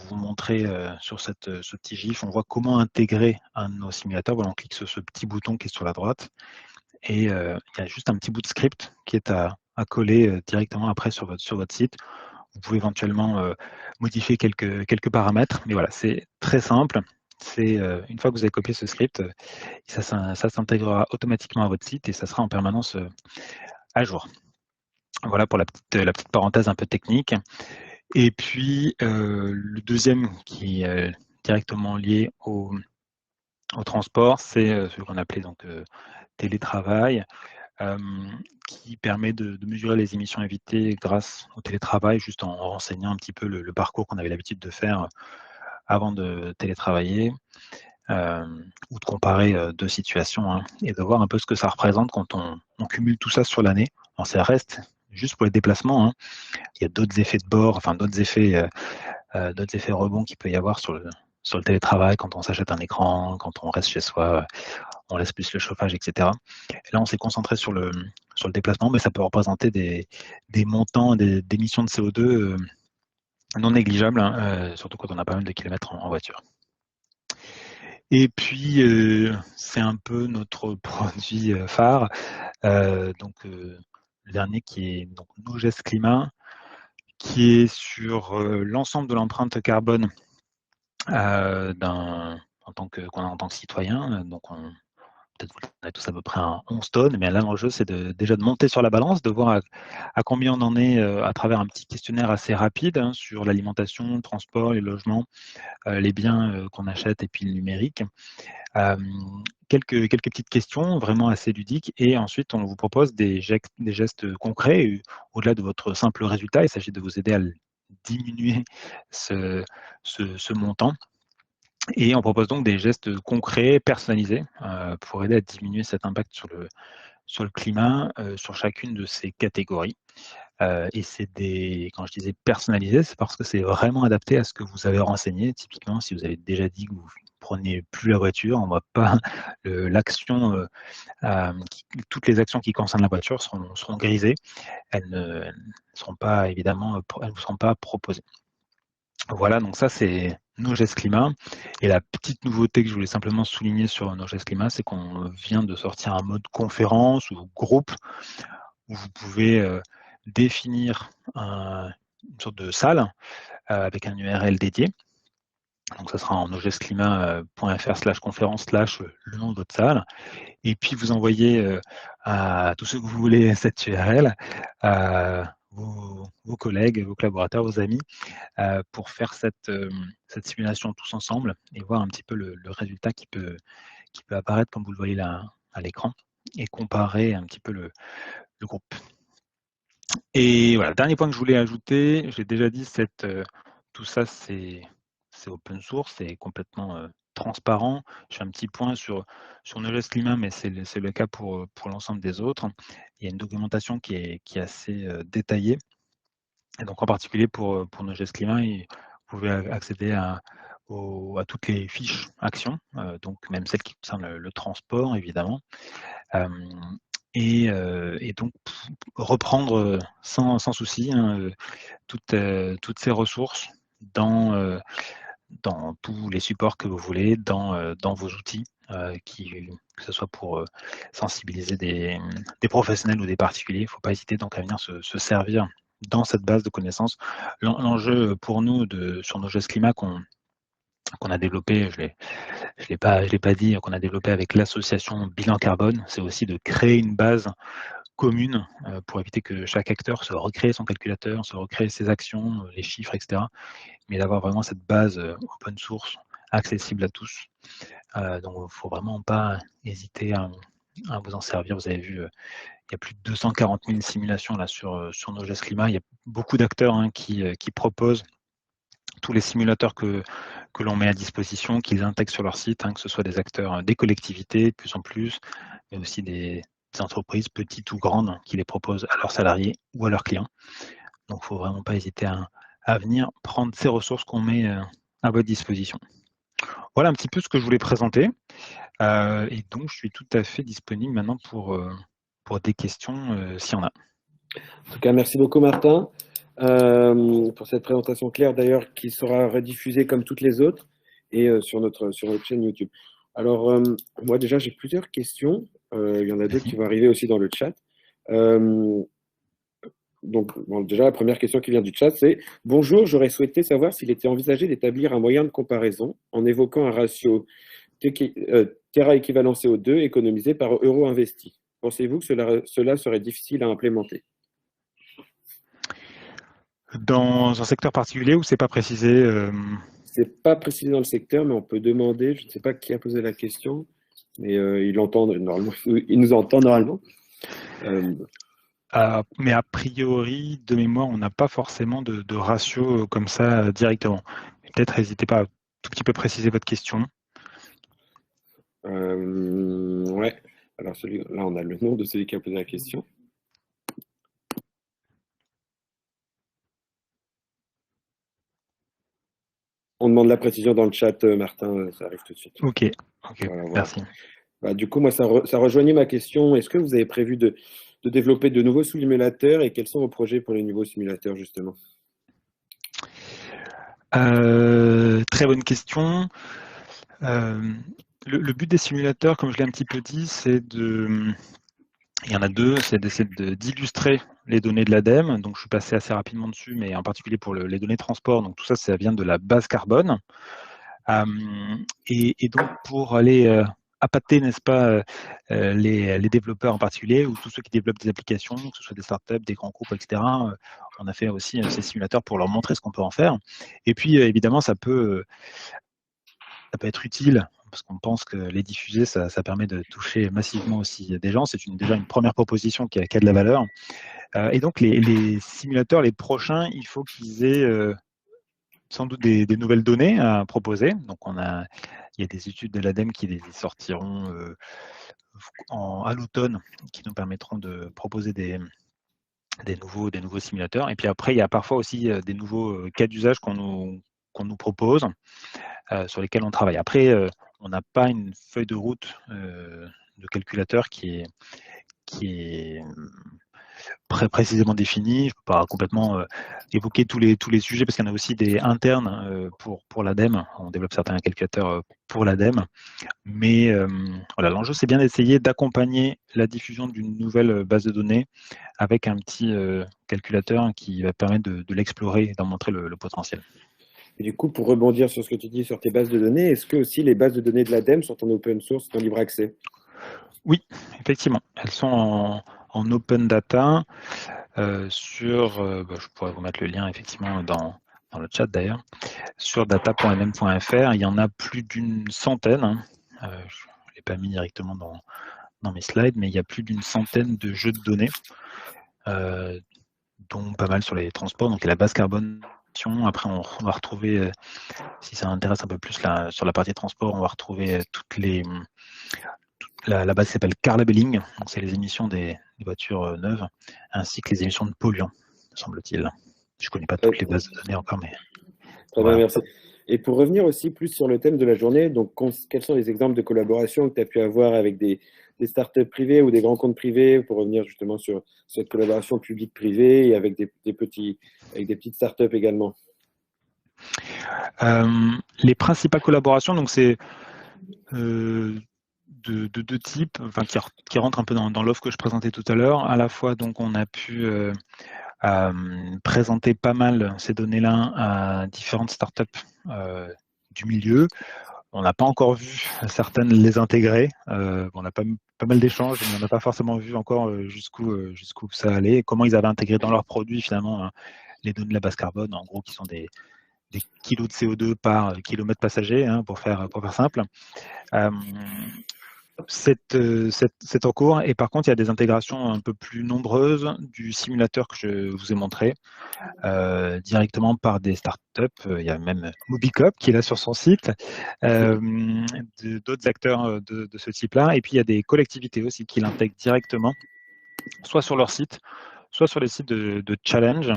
vous montrer sur ce petit GIF, on voit comment intégrer un de nos simulateurs. Voilà, on clique sur ce petit bouton qui est sur la droite et il y a juste un petit bout de script qui est à coller directement après sur votre site. Vous pouvez éventuellement modifier quelques paramètres, mais voilà, c'est très simple. C'est une fois que vous avez copié ce script, ça s'intégrera automatiquement à votre site et ça sera en permanence à jour. Voilà pour la petite parenthèse un peu technique. Et puis, le deuxième qui est directement lié au transport, c'est ce qu'on appelait donc télétravail, qui permet de mesurer les émissions évitées grâce au télétravail, juste en renseignant un petit peu le parcours qu'on avait l'habitude de faire avant de télétravailler, ou de comparer deux situations, et de voir un peu ce que ça représente quand on cumule tout ça sur l'année. Alors ça reste juste pour les déplacements, il y a d'autres effets de bord, enfin d'autres effets rebonds qu'il peut y avoir sur le télétravail, quand on s'achète un écran, quand on reste chez soi, on laisse plus le chauffage, etc. Et là, on s'est concentré sur le déplacement, mais ça peut représenter des montants d'émissions de CO2 non négligeable, hein, surtout quand on a pas mal de kilomètres en voiture. Et puis, c'est un peu notre produit phare. Donc, le dernier qui est donc NoGest Climat, qui est sur l'ensemble de l'empreinte carbone en tant que citoyen. Donc, peut-être vous en avez tous à peu près un 11 tonnes, mais là, l'enjeu, c'est déjà de monter sur la balance, de voir à combien on en est à travers un petit questionnaire assez rapide hein, sur l'alimentation, le transport, les logements, les biens qu'on achète et puis le numérique. Quelques petites questions vraiment assez ludiques et ensuite on vous propose des gestes concrets au-delà de votre simple résultat. Il s'agit de vous aider à diminuer ce montant et on propose donc des gestes concrets, personnalisés pour aider à diminuer cet impact sur le climat sur chacune de ces catégories. Et quand je disais personnalisé, c'est parce que c'est vraiment adapté à ce que vous avez renseigné. Typiquement, si vous avez déjà dit que vous ne preniez plus la voiture, on va pas toutes les actions qui concernent la voiture seront grisées. Elles ne seront pas évidemment, elles ne vous seront pas proposées. Voilà, donc ça c'est NoGest Climat. Et la petite nouveauté que je voulais simplement souligner sur NoGest Climat, c'est qu'on vient de sortir un mode conférence ou groupe où vous pouvez définir une sorte de salle avec un URL dédié. Donc ça sera en nogestclimat.fr/conférence/ le nom de votre salle. Et puis vous envoyez à tous ceux que vous voulez cette URL, à vos collègues, vos collaborateurs, vos amis, pour faire cette simulation tous ensemble et voir un petit peu le résultat qui peut apparaître comme vous le voyez là à l'écran et comparer un petit peu le groupe. Et voilà, dernier point que je voulais ajouter, j'ai déjà dit, tout ça c'est open source, c'est complètement transparent. Je fais un petit point sur NoGest Climat, mais c'est le cas pour l'ensemble des autres. Il y a une documentation qui est assez détaillée. Et donc en particulier pour NoGest Climat, vous pouvez accéder à toutes les fiches actions, donc même celles qui concernent le transport évidemment. Et donc reprendre sans souci hein, toutes ces ressources dans tous les supports que vous voulez, dans vos outils, que ce soit pour sensibiliser des professionnels ou des particuliers. Il ne faut pas hésiter donc à venir se servir dans cette base de connaissances. L'enjeu pour nous sur NoGest Climat qu'on a développé, je l'ai pas dit, qu'on a développé avec l'association Bilan Carbone, c'est aussi de créer une base commune pour éviter que chaque acteur se recrée son calculateur, se recrée ses actions, les chiffres, etc. Mais d'avoir vraiment cette base open source accessible à tous. Donc il ne faut vraiment pas hésiter à vous en servir. Vous avez vu, il y a plus de 240 000 simulations là sur NoGest Climat. Il y a beaucoup d'acteurs hein, qui proposent tous les simulateurs que l'on met à disposition, qu'ils intègrent sur leur site, hein, que ce soit des acteurs, des collectivités de plus en plus, mais aussi des entreprises petites ou grandes qui les proposent à leurs salariés ou à leurs clients. Donc il ne faut vraiment pas hésiter à venir prendre ces ressources qu'on met à votre disposition. Voilà un petit peu ce que je voulais présenter. Et donc je suis tout à fait disponible maintenant pour des questions s'il y en a. En tout cas, merci beaucoup Martin pour cette présentation claire d'ailleurs qui sera rediffusée comme toutes les autres et sur notre chaîne YouTube. Alors moi déjà j'ai plusieurs questions, il y en a d'autres qui vont arriver aussi dans le chat. Donc bon, déjà la première question qui vient du chat c'est « Bonjour, j'aurais souhaité savoir s'il était envisagé d'établir un moyen de comparaison en évoquant un ratio Terra équivalent CO2 économisé par euro investi. Pensez-vous que cela serait difficile à implémenter ?» Dans un secteur particulier où c'est pas précisé C'est pas précisé dans le secteur, mais on peut demander, je ne sais pas qui a posé la question, mais il nous entend normalement. Mais a priori, de mémoire, on n'a pas forcément de ratio comme ça directement. Peut-être n'hésitez pas à tout petit peu préciser votre question. Ouais, alors là on a le nom de celui qui a posé la question. On demande la précision dans le chat, Martin, ça arrive tout de suite. Ok, voilà. Merci. Bah, du coup, moi, ça rejoignait ma question. Est-ce que vous avez prévu de développer de nouveaux simulateurs et quels sont vos projets pour les nouveaux simulateurs, justement ? Très bonne question. Le but des simulateurs, comme je l'ai un petit peu dit, il y en a deux, c'est d'essayer d'illustrer les données de l'ADEME. Donc, je suis passé assez rapidement dessus, mais en particulier pour les données de transport. Donc, tout ça, ça vient de la base carbone. Et donc, pour aller appâter, n'est-ce pas, les développeurs en particulier, ou tous ceux qui développent des applications, que ce soit des startups, des grands groupes, etc., on a fait aussi ces simulateurs pour leur montrer ce qu'on peut en faire. Et puis, évidemment, ça peut être utile, parce qu'on pense que les diffuser, ça permet de toucher massivement aussi des gens. C'est déjà une première proposition qui a de la valeur. Et donc, les simulateurs, les prochains, il faut qu'ils aient sans doute des nouvelles données à proposer. Donc, il y a des études de l'ADEME qui les sortiront à l'automne, qui nous permettront de proposer des nouveaux simulateurs. Et puis après, il y a parfois aussi des nouveaux cas d'usage qu'on nous propose, sur lesquels on travaille. Après, on n'a pas une feuille de route de calculateur qui est précisément définie. Je ne peux pas complètement évoquer tous les sujets, parce qu'il y en a aussi des internes pour l'ADEME. On développe certains calculateurs pour l'ADEME. Mais voilà, l'enjeu, c'est bien d'essayer d'accompagner la diffusion d'une nouvelle base de données avec un petit calculateur qui va permettre de l'explorer et d'en montrer le potentiel. Et du coup, pour rebondir sur ce que tu dis sur tes bases de données, est-ce que aussi les bases de données de l'ADEME sont en open source, en libre accès? Oui, effectivement. Elles sont en open data je pourrais vous mettre le lien effectivement dans le chat d'ailleurs, sur data.mm.fr. Il y en a plus d'une centaine. Hein. Je ne l'ai pas mis directement dans mes slides, mais il y a plus d'une centaine de jeux de données, dont pas mal sur les transports. Donc, il y a la base carbone. Après, on va retrouver, si ça intéresse un peu plus sur la partie transport, on va retrouver la base s'appelle Car Labeling, donc c'est les émissions des voitures neuves, ainsi que les émissions de polluants, semble-t-il. Je ne connais pas toutes les bases de données encore, mais Très bien, merci. Et pour revenir aussi plus sur le thème de la journée, donc quels sont les exemples de collaboration que tu as pu avoir avec des startups privées ou des grands comptes privés, pour revenir justement sur cette collaboration publique-privée et avec des petites startups également? Les principales collaborations, donc c'est de deux types, enfin, qui rentrent un peu dans l'offre que je présentais tout à l'heure. À la fois, donc, on a pu présenter pas mal ces données-là à différentes startups du milieu. On n'a pas encore vu certaines les intégrer. On a pas mal d'échanges, mais on n'a pas forcément vu encore jusqu'où ça allait, et comment ils avaient intégré dans leurs produits finalement les données de la base carbone, en gros, qui sont des kilos de CO2 par kilomètre passager, hein, pour faire simple. C'est en cours, et par contre, il y a des intégrations un peu plus nombreuses du simulateur que je vous ai montré, directement par des startups. Il y a même Mobicop qui est là sur son site, d'autres acteurs de ce type-là, et puis il y a des collectivités aussi qui l'intègrent directement, soit sur leur site, soit sur les sites de challenge.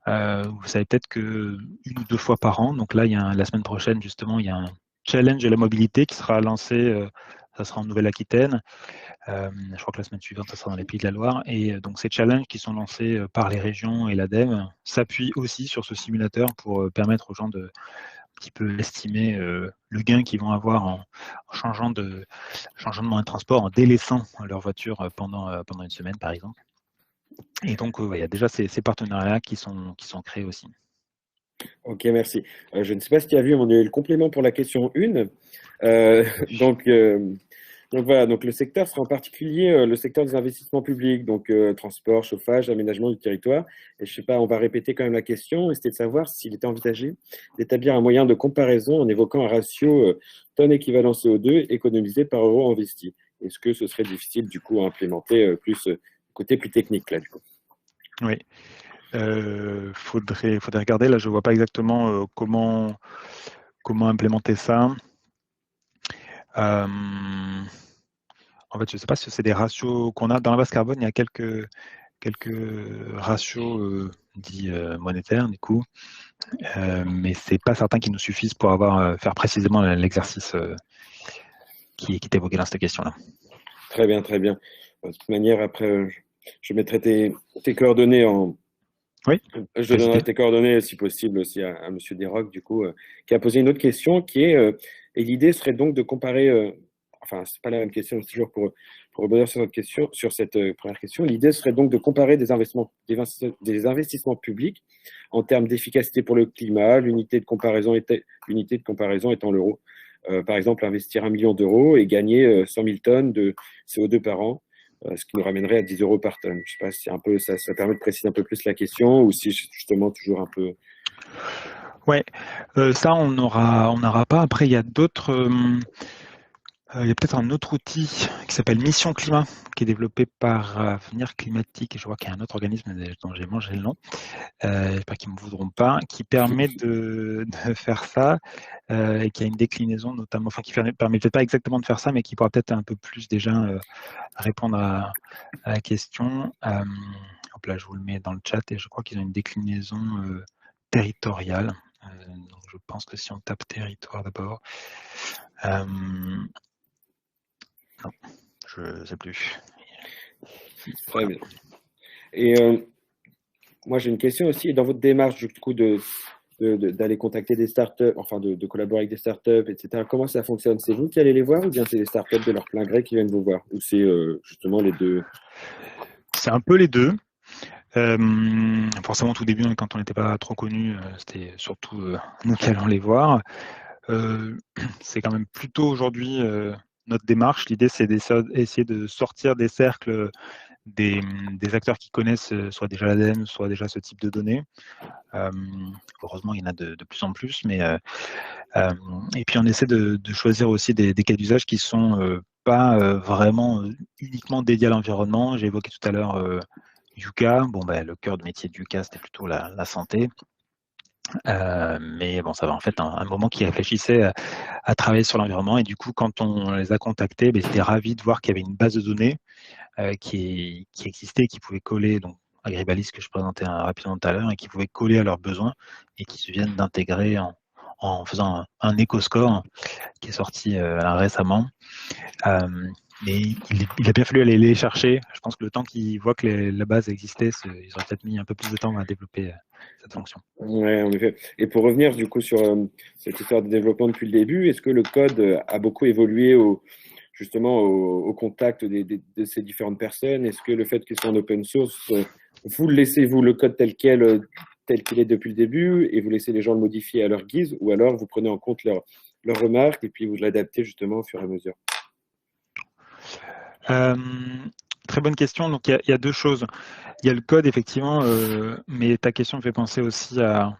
Vous savez peut-être que 1 ou 2 fois par an, donc là, la semaine prochaine, justement, il y a un challenge de la mobilité qui sera lancé, ça sera en Nouvelle-Aquitaine. Je crois que la semaine suivante, ça sera dans les Pays de la Loire. Et donc, ces challenges qui sont lancés par les régions et l'ADEME s'appuient aussi sur ce simulateur pour permettre aux gens de un petit peu estimer le gain qu'ils vont avoir en changeant de moyen de transport, en délaissant leur voiture pendant une semaine, par exemple. Et donc, il y a déjà ces partenariats qui sont créés aussi. Ok, merci. Je ne sais pas si tu as vu, on a eu le complément pour la question 1. Donc voilà, donc le secteur sera en particulier le secteur des investissements publics, donc transport, chauffage, aménagement du territoire. Et je sais pas, on va répéter quand même la question, et c'était de savoir s'il était envisagé d'établir un moyen de comparaison en évoquant un ratio tonne équivalent CO2 économisé par euro investi. Est-ce que ce serait difficile du coup à implémenter côté plus technique là du coup? Oui. Faudrait regarder. Là, je vois pas exactement comment implémenter ça. En fait, je ne sais pas si c'est des ratios qu'on a dans la base carbone. Il y a quelques ratios dits monétaires, du coup, mais c'est pas certain qu'ils nous suffisent pour faire précisément l'exercice qui est évoqué dans cette question-là. Très bien, très bien. De toute manière, après, je mettrai tes coordonnées Oui, Je donnerai tes coordonnées, si possible, aussi à M. Desroques, du coup, qui a posé une autre question qui est, et l'idée serait donc de comparer, enfin, c'est pas la même question, c'est toujours pour rebondir sur cette question, sur cette première question, l'idée serait donc de comparer des investissements publics en termes d'efficacité pour le climat, l'unité de comparaison étant l'euro. Par exemple, investir 1 million d'euros et gagner 100 000 tonnes de CO2 par an, ce qui nous ramènerait à 10 euros par tonne. Je ne sais pas si un peu, ça permet de préciser un peu plus la question ou si justement toujours un peu. Ouais, ça on n'aura pas. Après, il y a d'autres. Il y a peut-être un autre outil qui s'appelle Mission Climat, qui est développé par Avenir Climatique, et je vois qu'il y a un autre organisme dont j'ai mangé le nom, j'espère qu'ils ne me voudront pas, qui permet de faire ça, et qui a une déclinaison notamment, enfin qui ne permet peut-être pas exactement de faire ça, mais qui pourra peut-être un peu plus déjà répondre à la question. Hop là, je vous le mets dans le chat, et je crois qu'ils ont une déclinaison territoriale. Donc je pense que si on tape territoire d'abord, non, je ne sais plus. Très bien. Et moi, j'ai une question aussi. Dans votre démarche, du coup, d'aller contacter des startups, enfin de collaborer avec des startups, etc., comment ça fonctionne? C'est vous qui allez les voir ou bien c'est les startups de leur plein gré qui viennent vous voir? Ou c'est justement les deux? C'est un peu les deux. Forcément, au tout début, quand on n'était pas trop connu, c'était surtout nous qui allons les voir. C'est quand même plutôt aujourd'hui notre démarche. L'idée, c'est d'essayer de sortir des cercles des acteurs qui connaissent soit déjà l'ADEME, soit déjà ce type de données. Heureusement, il y en a de plus en plus, mais et puis on essaie de choisir aussi des cas d'usage qui sont pas vraiment uniquement dédiés à l'environnement. J'ai évoqué tout à l'heure Yuka. Bon, le cœur de métier de Yuka, c'était plutôt la santé. Mais bon, ça va en fait un moment qui réfléchissait à travailler sur l'environnement. Et du coup, quand on les a contactés, j'étais ravi de voir qu'il y avait une base de données qui existait, qui pouvait coller, donc Agribalis que je présentais rapidement tout à l'heure, et qui pouvait coller à leurs besoins et qui se viennent d'intégrer en faisant un éco-score qui est sorti récemment. Mais il a bien fallu aller les chercher. Je pense que le temps qu'ils voient que la base existait, ils auraient peut-être mis un peu plus de temps à développer cette fonction. Oui, en effet. Et pour revenir du coup sur cette histoire de développement depuis le début, est-ce que le code a beaucoup évolué justement au contact de ces différentes personnes? Est-ce que le fait qu'ils soient en open source, vous laissez vous le code tel qu'il est depuis le début et vous laissez les gens le modifier à leur guise, ou alors vous prenez en compte leurs remarques et puis vous l'adaptez justement au fur et à mesure? Très bonne question. Donc, il y a deux choses. Il y a le code, effectivement, mais ta question me fait penser aussi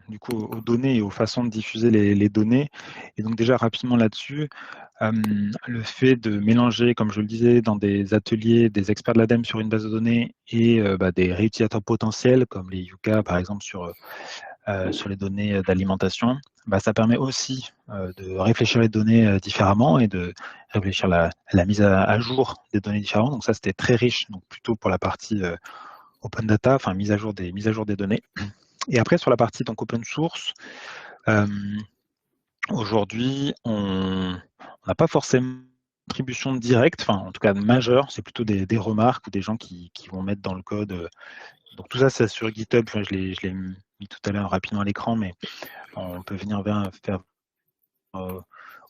du coup, aux données et aux façons de diffuser les données. Et donc, déjà, rapidement là-dessus, le fait de mélanger, comme je le disais, dans des ateliers, des experts de l'ADEME sur une base de données et des réutilisateurs potentiels, comme les Yuka, par exemple, sur les données d'alimentation, ça permet aussi de réfléchir les données différemment et de réfléchir la mise à jour des données différentes. Donc ça, c'était très riche, donc plutôt pour la partie open data, enfin mise à jour des données. Et après, sur la partie donc open source, aujourd'hui, on n'a pas forcément une contribution directe, enfin en tout cas majeure, c'est plutôt des remarques ou des gens qui vont mettre dans le code. Donc tout ça, c'est sur GitHub. Je l'ai mis tout à l'heure rapidement à l'écran, mais on peut venir faire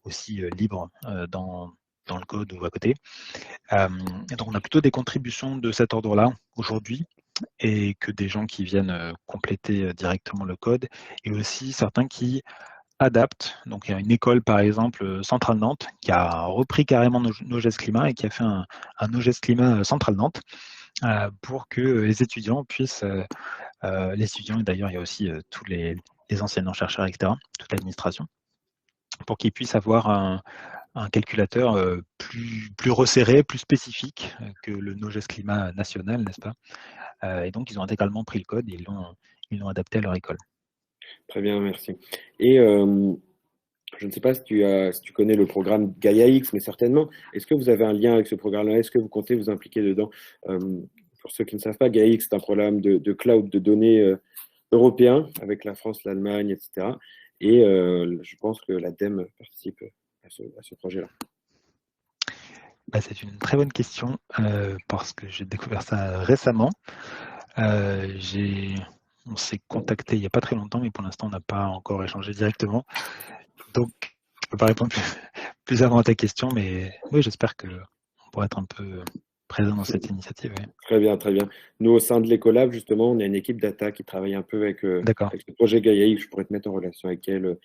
aussi libre dans le code ou à côté. Et donc on a plutôt des contributions de cet ordre-là aujourd'hui, et que des gens qui viennent compléter directement le code, et aussi certains qui adaptent. Donc il y a une école par exemple Centrale Nantes qui a repris carrément Nogest Climat et qui a fait un Nogest Climat Centrale Nantes pour que les étudiants puissent, les étudiants, et d'ailleurs il y a aussi tous les enseignants-chercheurs, etc., toute l'administration, pour qu'ils puissent avoir un calculateur plus resserré, plus spécifique que le Nogest Climat national, n'est-ce pas? Et donc ils ont intégralement pris le code et ils l'ont adapté à leur école. Très bien, merci. Et je ne sais pas si tu connais le programme Gaia-X, mais certainement. Est-ce que vous avez un lien avec ce programme-là? Est-ce que vous comptez vous impliquer dedans? Pour ceux qui ne savent pas, Gaia-X, c'est un programme de cloud de données européen avec la France, l'Allemagne, etc. Et je pense que l'ADEME participe à ce projet-là. C'est une très bonne question parce que j'ai découvert ça récemment. J'ai On s'est contacté il n'y a pas très longtemps, mais pour l'instant, on n'a pas encore échangé directement. Donc, je ne peux pas répondre plus avant à ta question, mais oui, j'espère qu'on pourra être un peu présent dans cette initiative. Oui. Très bien, très bien. Nous, au sein de l'Ecolab, justement, on a une équipe data qui travaille un peu D'accord. avec le projet Gaïa. Je pourrais te mettre en relation avec elle. Oui,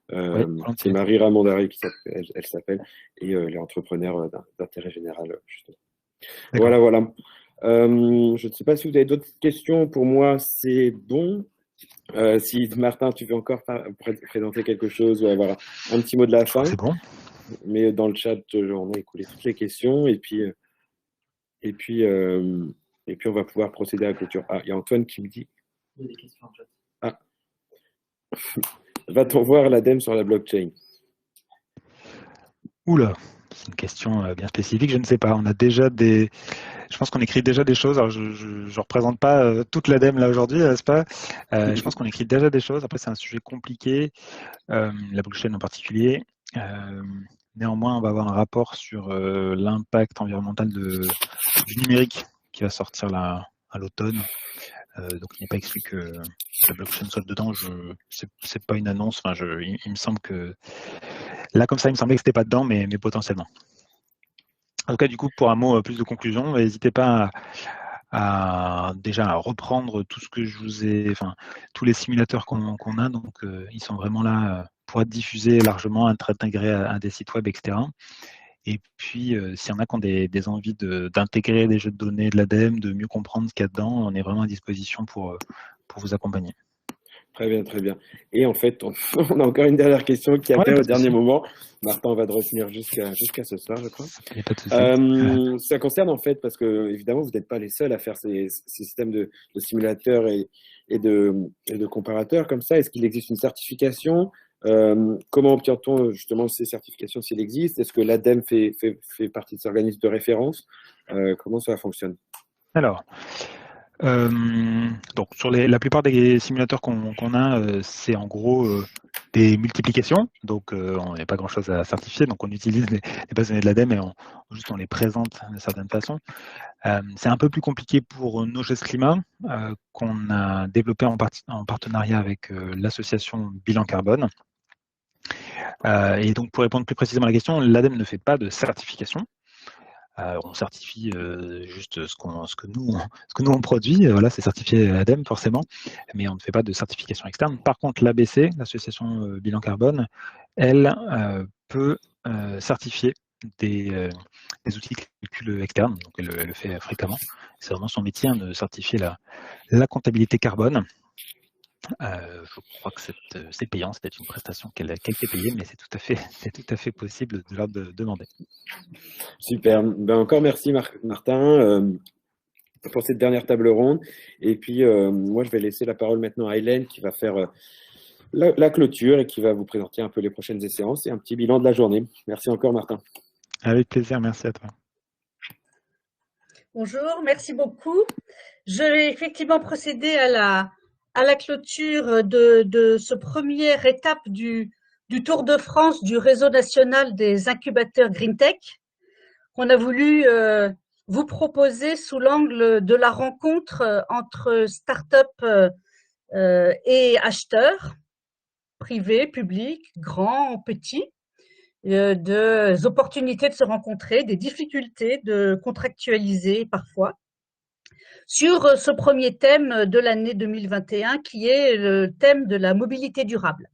C'est volontiers. Marie Ramondari elle s'appelle, et les entrepreneurs d'intérêt général, justement. D'accord. Voilà. Je ne sais pas si vous avez d'autres questions. Pour moi, c'est bon. Si Martin, tu veux encore présenter quelque chose ou avoir un petit mot de la Je crois que fin, c'est bon. mais dans le chat, on a écoulé toutes les questions et puis on va pouvoir procéder à la clôture. Ah, il y a Antoine qui me dit. Il y a des questions en chat. Ah, va-t-on voir l'ADEME sur la blockchain? Oula, c'est une question bien spécifique. Je ne sais pas. On a déjà des. Je pense qu'on écrit déjà des choses. Alors, je ne représente pas toute l'ADEME là aujourd'hui, n'est-ce pas? Je pense qu'on écrit déjà des choses. Après, c'est un sujet compliqué, la blockchain en particulier. Néanmoins, on va avoir un rapport sur l'impact environnemental du numérique qui va sortir là à l'automne. Donc, il n'est pas exclu que la blockchain soit dedans. C'est pas une annonce. Enfin, il me semble que là, comme ça, il me semblait que c'était pas dedans, mais potentiellement. En tout cas, du coup, pour un mot plus de conclusion, n'hésitez pas à déjà reprendre tout ce que je vous ai, enfin, tous les simulateurs qu'on a. Donc, ils sont vraiment là pour être diffusés largement, être intégrés à des sites web, etc. Et puis, s'il y en a qui ont des envies d'intégrer des jeux de données de l'ADEME, de mieux comprendre ce qu'il y a dedans, on est vraiment à disposition pour vous accompagner. Très bien, très bien. Et en fait, on a encore une dernière question qui apparaît au dernier moment. Martin, on va te retenir jusqu'à ce soir, je crois. Il n'y a pas de souci. Ça concerne en fait, parce que évidemment, vous n'êtes pas les seuls à faire ces systèmes de simulateurs et de comparateurs comme ça. Est-ce qu'il existe une certification? Comment obtient-on justement ces certifications s'il existe? Est-ce que l'ADEME fait partie de ces organismes de référence? Comment ça fonctionne? Alors, donc sur la plupart des simulateurs qu'on a, c'est en gros des multiplications, donc on n'a pas grand-chose à certifier, donc on utilise les bases de données de l'ADEME et on les présente d'une certaine façon. C'est un peu plus compliqué pour nos gestes climat qu'on a développé en partenariat avec l'association Bilan Carbone. Et donc pour répondre plus précisément à la question, l'ADEME ne fait pas de certification. On certifie juste ce que nous on produit, voilà, c'est certifié ADEME forcément, mais on ne fait pas de certification externe. Par contre, l'ABC, l'association Bilan Carbone, elle peut certifier des outils de calcul externes, donc elle le fait fréquemment. C'est vraiment son métier de certifier la comptabilité carbone. Je crois que c'est payant, c'était une prestation qu'elle fait payer, mais c'est tout à fait possible de leur demander. Super. Ben encore merci Martin pour cette dernière table ronde. Et puis moi, je vais laisser la parole maintenant à Hélène qui va faire la clôture et qui va vous présenter un peu les prochaines séances et un petit bilan de la journée. Merci encore Martin. Avec plaisir, merci à toi. Bonjour, merci beaucoup. Je vais effectivement procéder à la clôture de ce première étape du Tour de France du réseau national des incubateurs GreenTech qu'on a voulu vous proposer sous l'angle de la rencontre entre start-up et acheteurs, privés, publics, grands, petits, des opportunités de se rencontrer, des difficultés de contractualiser parfois, sur ce premier thème de l'année 2021 qui est le thème de la mobilité durable.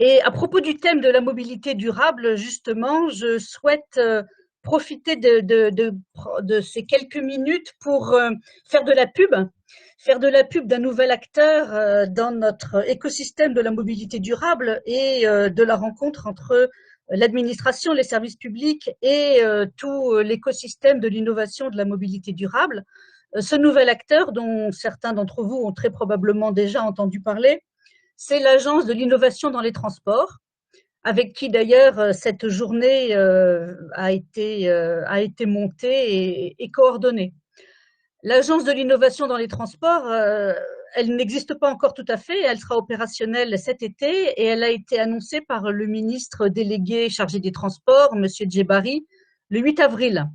Et à propos du thème de la mobilité durable, justement, je souhaite profiter de ces quelques minutes pour faire de la pub d'un nouvel acteur dans notre écosystème de la mobilité durable et de la rencontre entre l'administration, les services publics et tout l'écosystème de l'innovation de la mobilité durable. Ce nouvel acteur, dont certains d'entre vous ont très probablement déjà entendu parler, c'est l'Agence de l'innovation dans les transports, avec qui d'ailleurs cette journée a été montée et coordonnée. L'Agence de l'innovation dans les transports, elle n'existe pas encore tout à fait, elle sera opérationnelle cet été et elle a été annoncée par le ministre délégué chargé des Transports, M. Djebari, le 8 avril.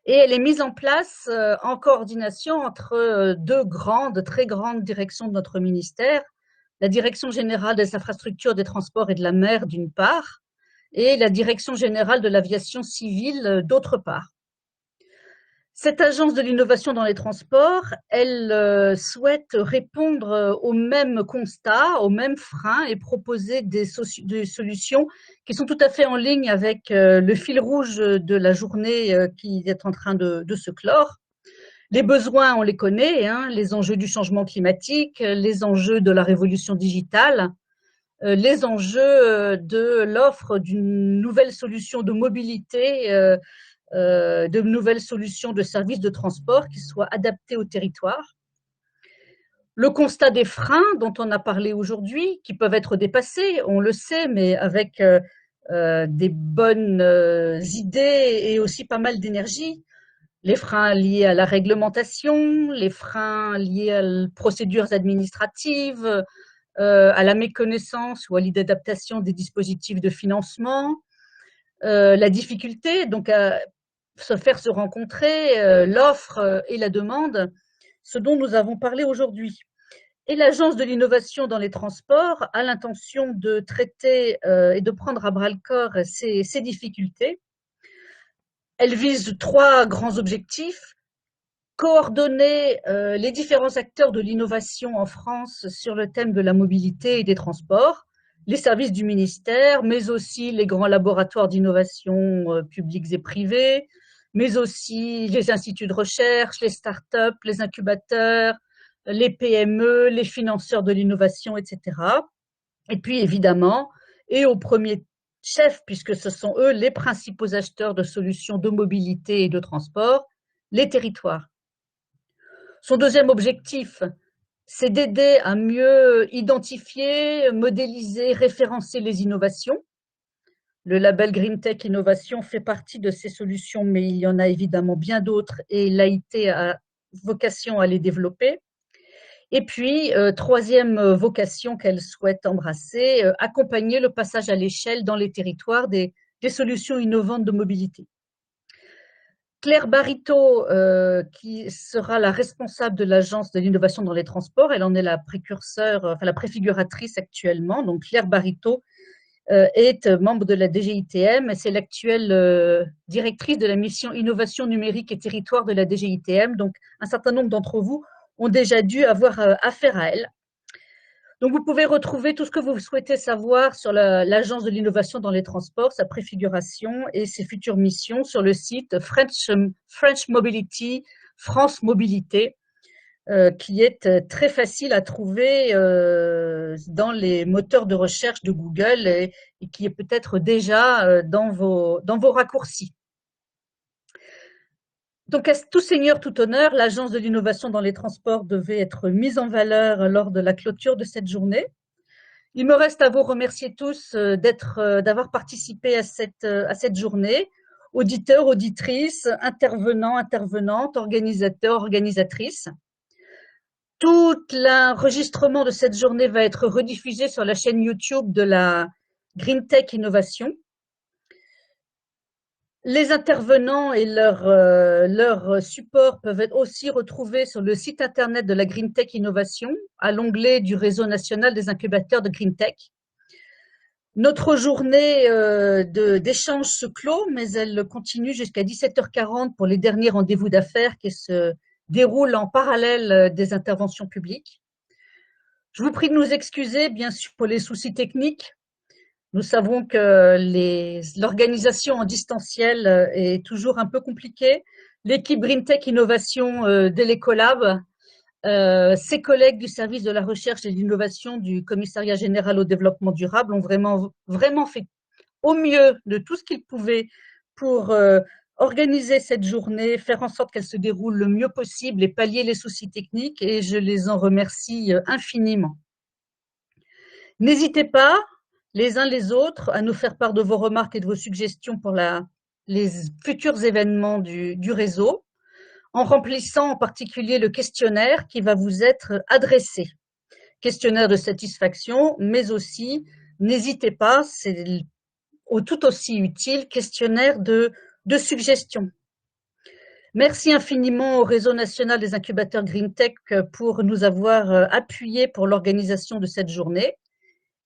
et elle est mise en place en coordination entre très grandes directions de notre ministère, la Direction générale des infrastructures, des transports et de la mer d'une part, et la Direction générale de l'aviation civile d'autre part. Cette agence de l'innovation dans les transports, elle souhaite répondre aux mêmes constats, aux mêmes freins et proposer des solutions qui sont tout à fait en ligne avec le fil rouge de la journée qui est en train de se clore. Les besoins, on les connaît, hein, les enjeux du changement climatique, les enjeux de la révolution digitale, les enjeux de l'offre d'une nouvelle solution de mobilité, de nouvelles solutions de services de transport qui soient adaptées au territoire. Le constat des freins dont on a parlé aujourd'hui, qui peuvent être dépassés, on le sait, mais avec des bonnes idées et aussi pas mal d'énergie. Les freins liés à la réglementation, les freins liés aux procédures administratives, à la méconnaissance ou à l'inadaptation des dispositifs de financement, la difficulté donc à se rencontrer l'offre et la demande, ce dont nous avons parlé aujourd'hui. Et l'Agence de l'innovation dans les transports a l'intention de traiter et de prendre à bras-le-corps ces difficultés. Elle vise 3 grands objectifs: coordonner les différents acteurs de l'innovation en France sur le thème de la mobilité et des transports, les services du ministère, mais aussi les grands laboratoires d'innovation publics et privés, mais aussi les instituts de recherche, les startups, les incubateurs, les PME, les financeurs de l'innovation, etc. Et puis évidemment, et au premier chef, puisque ce sont eux les principaux acheteurs de solutions de mobilité et de transport, les territoires. Son deuxième objectif, c'est d'aider à mieux identifier, modéliser, référencer les innovations. Le label Green Tech Innovation fait partie de ces solutions, mais il y en a évidemment bien d'autres et l'AIT a vocation à les développer. Et puis, troisième vocation qu'elle souhaite embrasser, accompagner le passage à l'échelle dans les territoires des solutions innovantes de mobilité. Claire Barito, qui sera la responsable de l'Agence de l'innovation dans les transports, elle en est la la préfiguratrice actuellement. Donc Claire Barito est membre de la DGITM et c'est l'actuelle directrice de la mission innovation numérique et territoire de la DGITM. Donc un certain nombre d'entre vous ont déjà dû avoir affaire à elle. Donc, vous pouvez retrouver tout ce que vous souhaitez savoir sur l'Agence de l'innovation dans les transports, sa préfiguration et ses futures missions sur le site French Mobility, France Mobilité, qui est très facile à trouver dans les moteurs de recherche de Google et qui est peut-être déjà dans vos raccourcis. Donc, à tout seigneur, tout honneur, l'Agence de l'innovation dans les transports devait être mise en valeur lors de la clôture de cette journée. Il me reste à vous remercier tous d'avoir participé à cette journée, auditeurs, auditrices, intervenants, intervenantes, organisateurs, organisatrices. Tout l'enregistrement de cette journée va être rediffusé sur la chaîne YouTube de la Green Tech Innovation. Les intervenants et leur support peuvent être aussi retrouvés sur le site internet de la Green Tech Innovation, à l'onglet du réseau national des incubateurs de Green Tech. Notre journée d'échange se clôt, mais elle continue jusqu'à 17h40 pour les derniers rendez-vous d'affaires qui se déroulent en parallèle des interventions publiques. Je vous prie de nous excuser, bien sûr, pour les soucis techniques. Nous savons que l'organisation en distanciel est toujours un peu compliquée. L'équipe Green Tech Innovation d'Elecolab, ses collègues du service de la recherche et de l'innovation du Commissariat général au développement durable ont vraiment fait au mieux de tout ce qu'ils pouvaient pour organiser cette journée, faire en sorte qu'elle se déroule le mieux possible et pallier les soucis techniques, et je les en remercie infiniment. N'hésitez pas, les uns les autres, à nous faire part de vos remarques et de vos suggestions pour les futurs événements du réseau, en remplissant en particulier le questionnaire qui va vous être adressé. Questionnaire de satisfaction, mais aussi, n'hésitez pas, c'est tout aussi utile, questionnaire de suggestion. Merci infiniment au Réseau national des incubateurs GreenTech pour nous avoir appuyés pour l'organisation de cette journée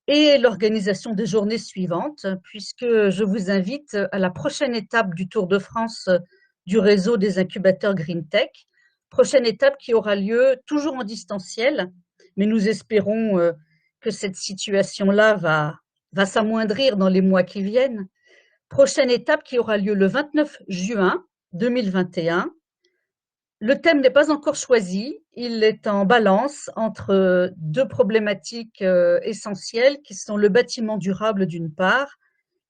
et l'organisation des journées suivantes, puisque je vous invite à la prochaine étape du Tour de France du réseau des incubateurs GreenTech, prochaine étape qui aura lieu toujours en distanciel, mais nous espérons que cette situation-là va s'amoindrir dans les mois qui viennent. Prochaine étape qui aura lieu le 29 juin 2021. Le thème n'est pas encore choisi, il est en balance entre deux problématiques essentielles qui sont le bâtiment durable d'une part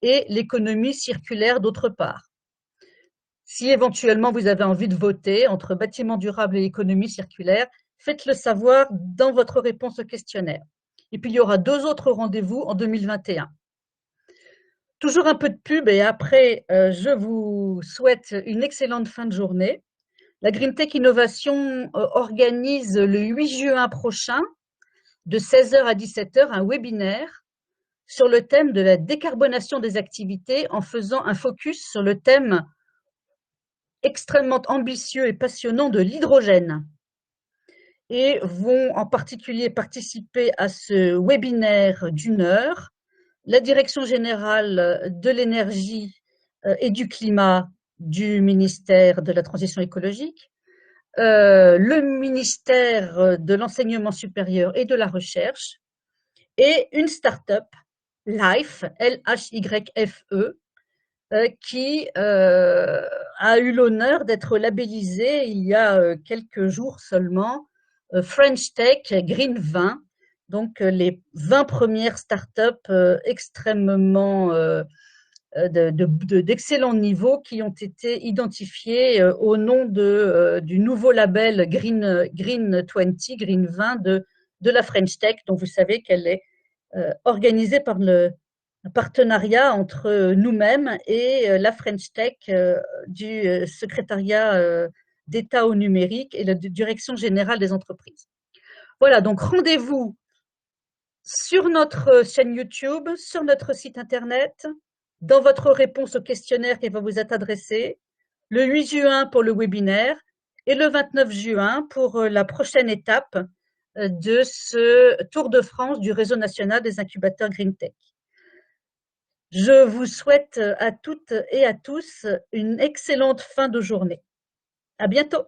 et l'économie circulaire d'autre part. Si éventuellement vous avez envie de voter entre bâtiment durable et économie circulaire, faites-le savoir dans votre réponse au questionnaire. Et puis il y aura 2 autres rendez-vous en 2021. Toujours un peu de pub et après je vous souhaite une excellente fin de journée. La GreenTech Innovation organise le 8 juin prochain, de 16h à 17h, un webinaire sur le thème de la décarbonation des activités en faisant un focus sur le thème extrêmement ambitieux et passionnant de l'hydrogène. Et vont en particulier participer à ce webinaire d'1 heure la Direction générale de l'énergie et du climat du ministère de la Transition écologique, le ministère de l'Enseignement supérieur et de la Recherche et une start-up, Lyfe, L-H-Y-F-E, qui a eu l'honneur d'être labellisée il y a quelques jours seulement French Tech Green 20, donc les 20 premières start-up extrêmement d'excellents niveaux qui ont été identifiés au nom du nouveau label Green 20, Green 20 de la French Tech, dont vous savez qu'elle est organisée par le partenariat entre nous-mêmes et la French Tech du secrétariat d'État au numérique et la Direction générale des entreprises. Voilà, donc rendez-vous sur notre chaîne YouTube, sur notre site internet, dans votre réponse au questionnaire qui va vous être adressé, le 8 juin pour le webinaire et le 29 juin pour la prochaine étape de ce Tour de France du Réseau national des incubateurs GreenTech. Je vous souhaite à toutes et à tous une excellente fin de journée. À bientôt.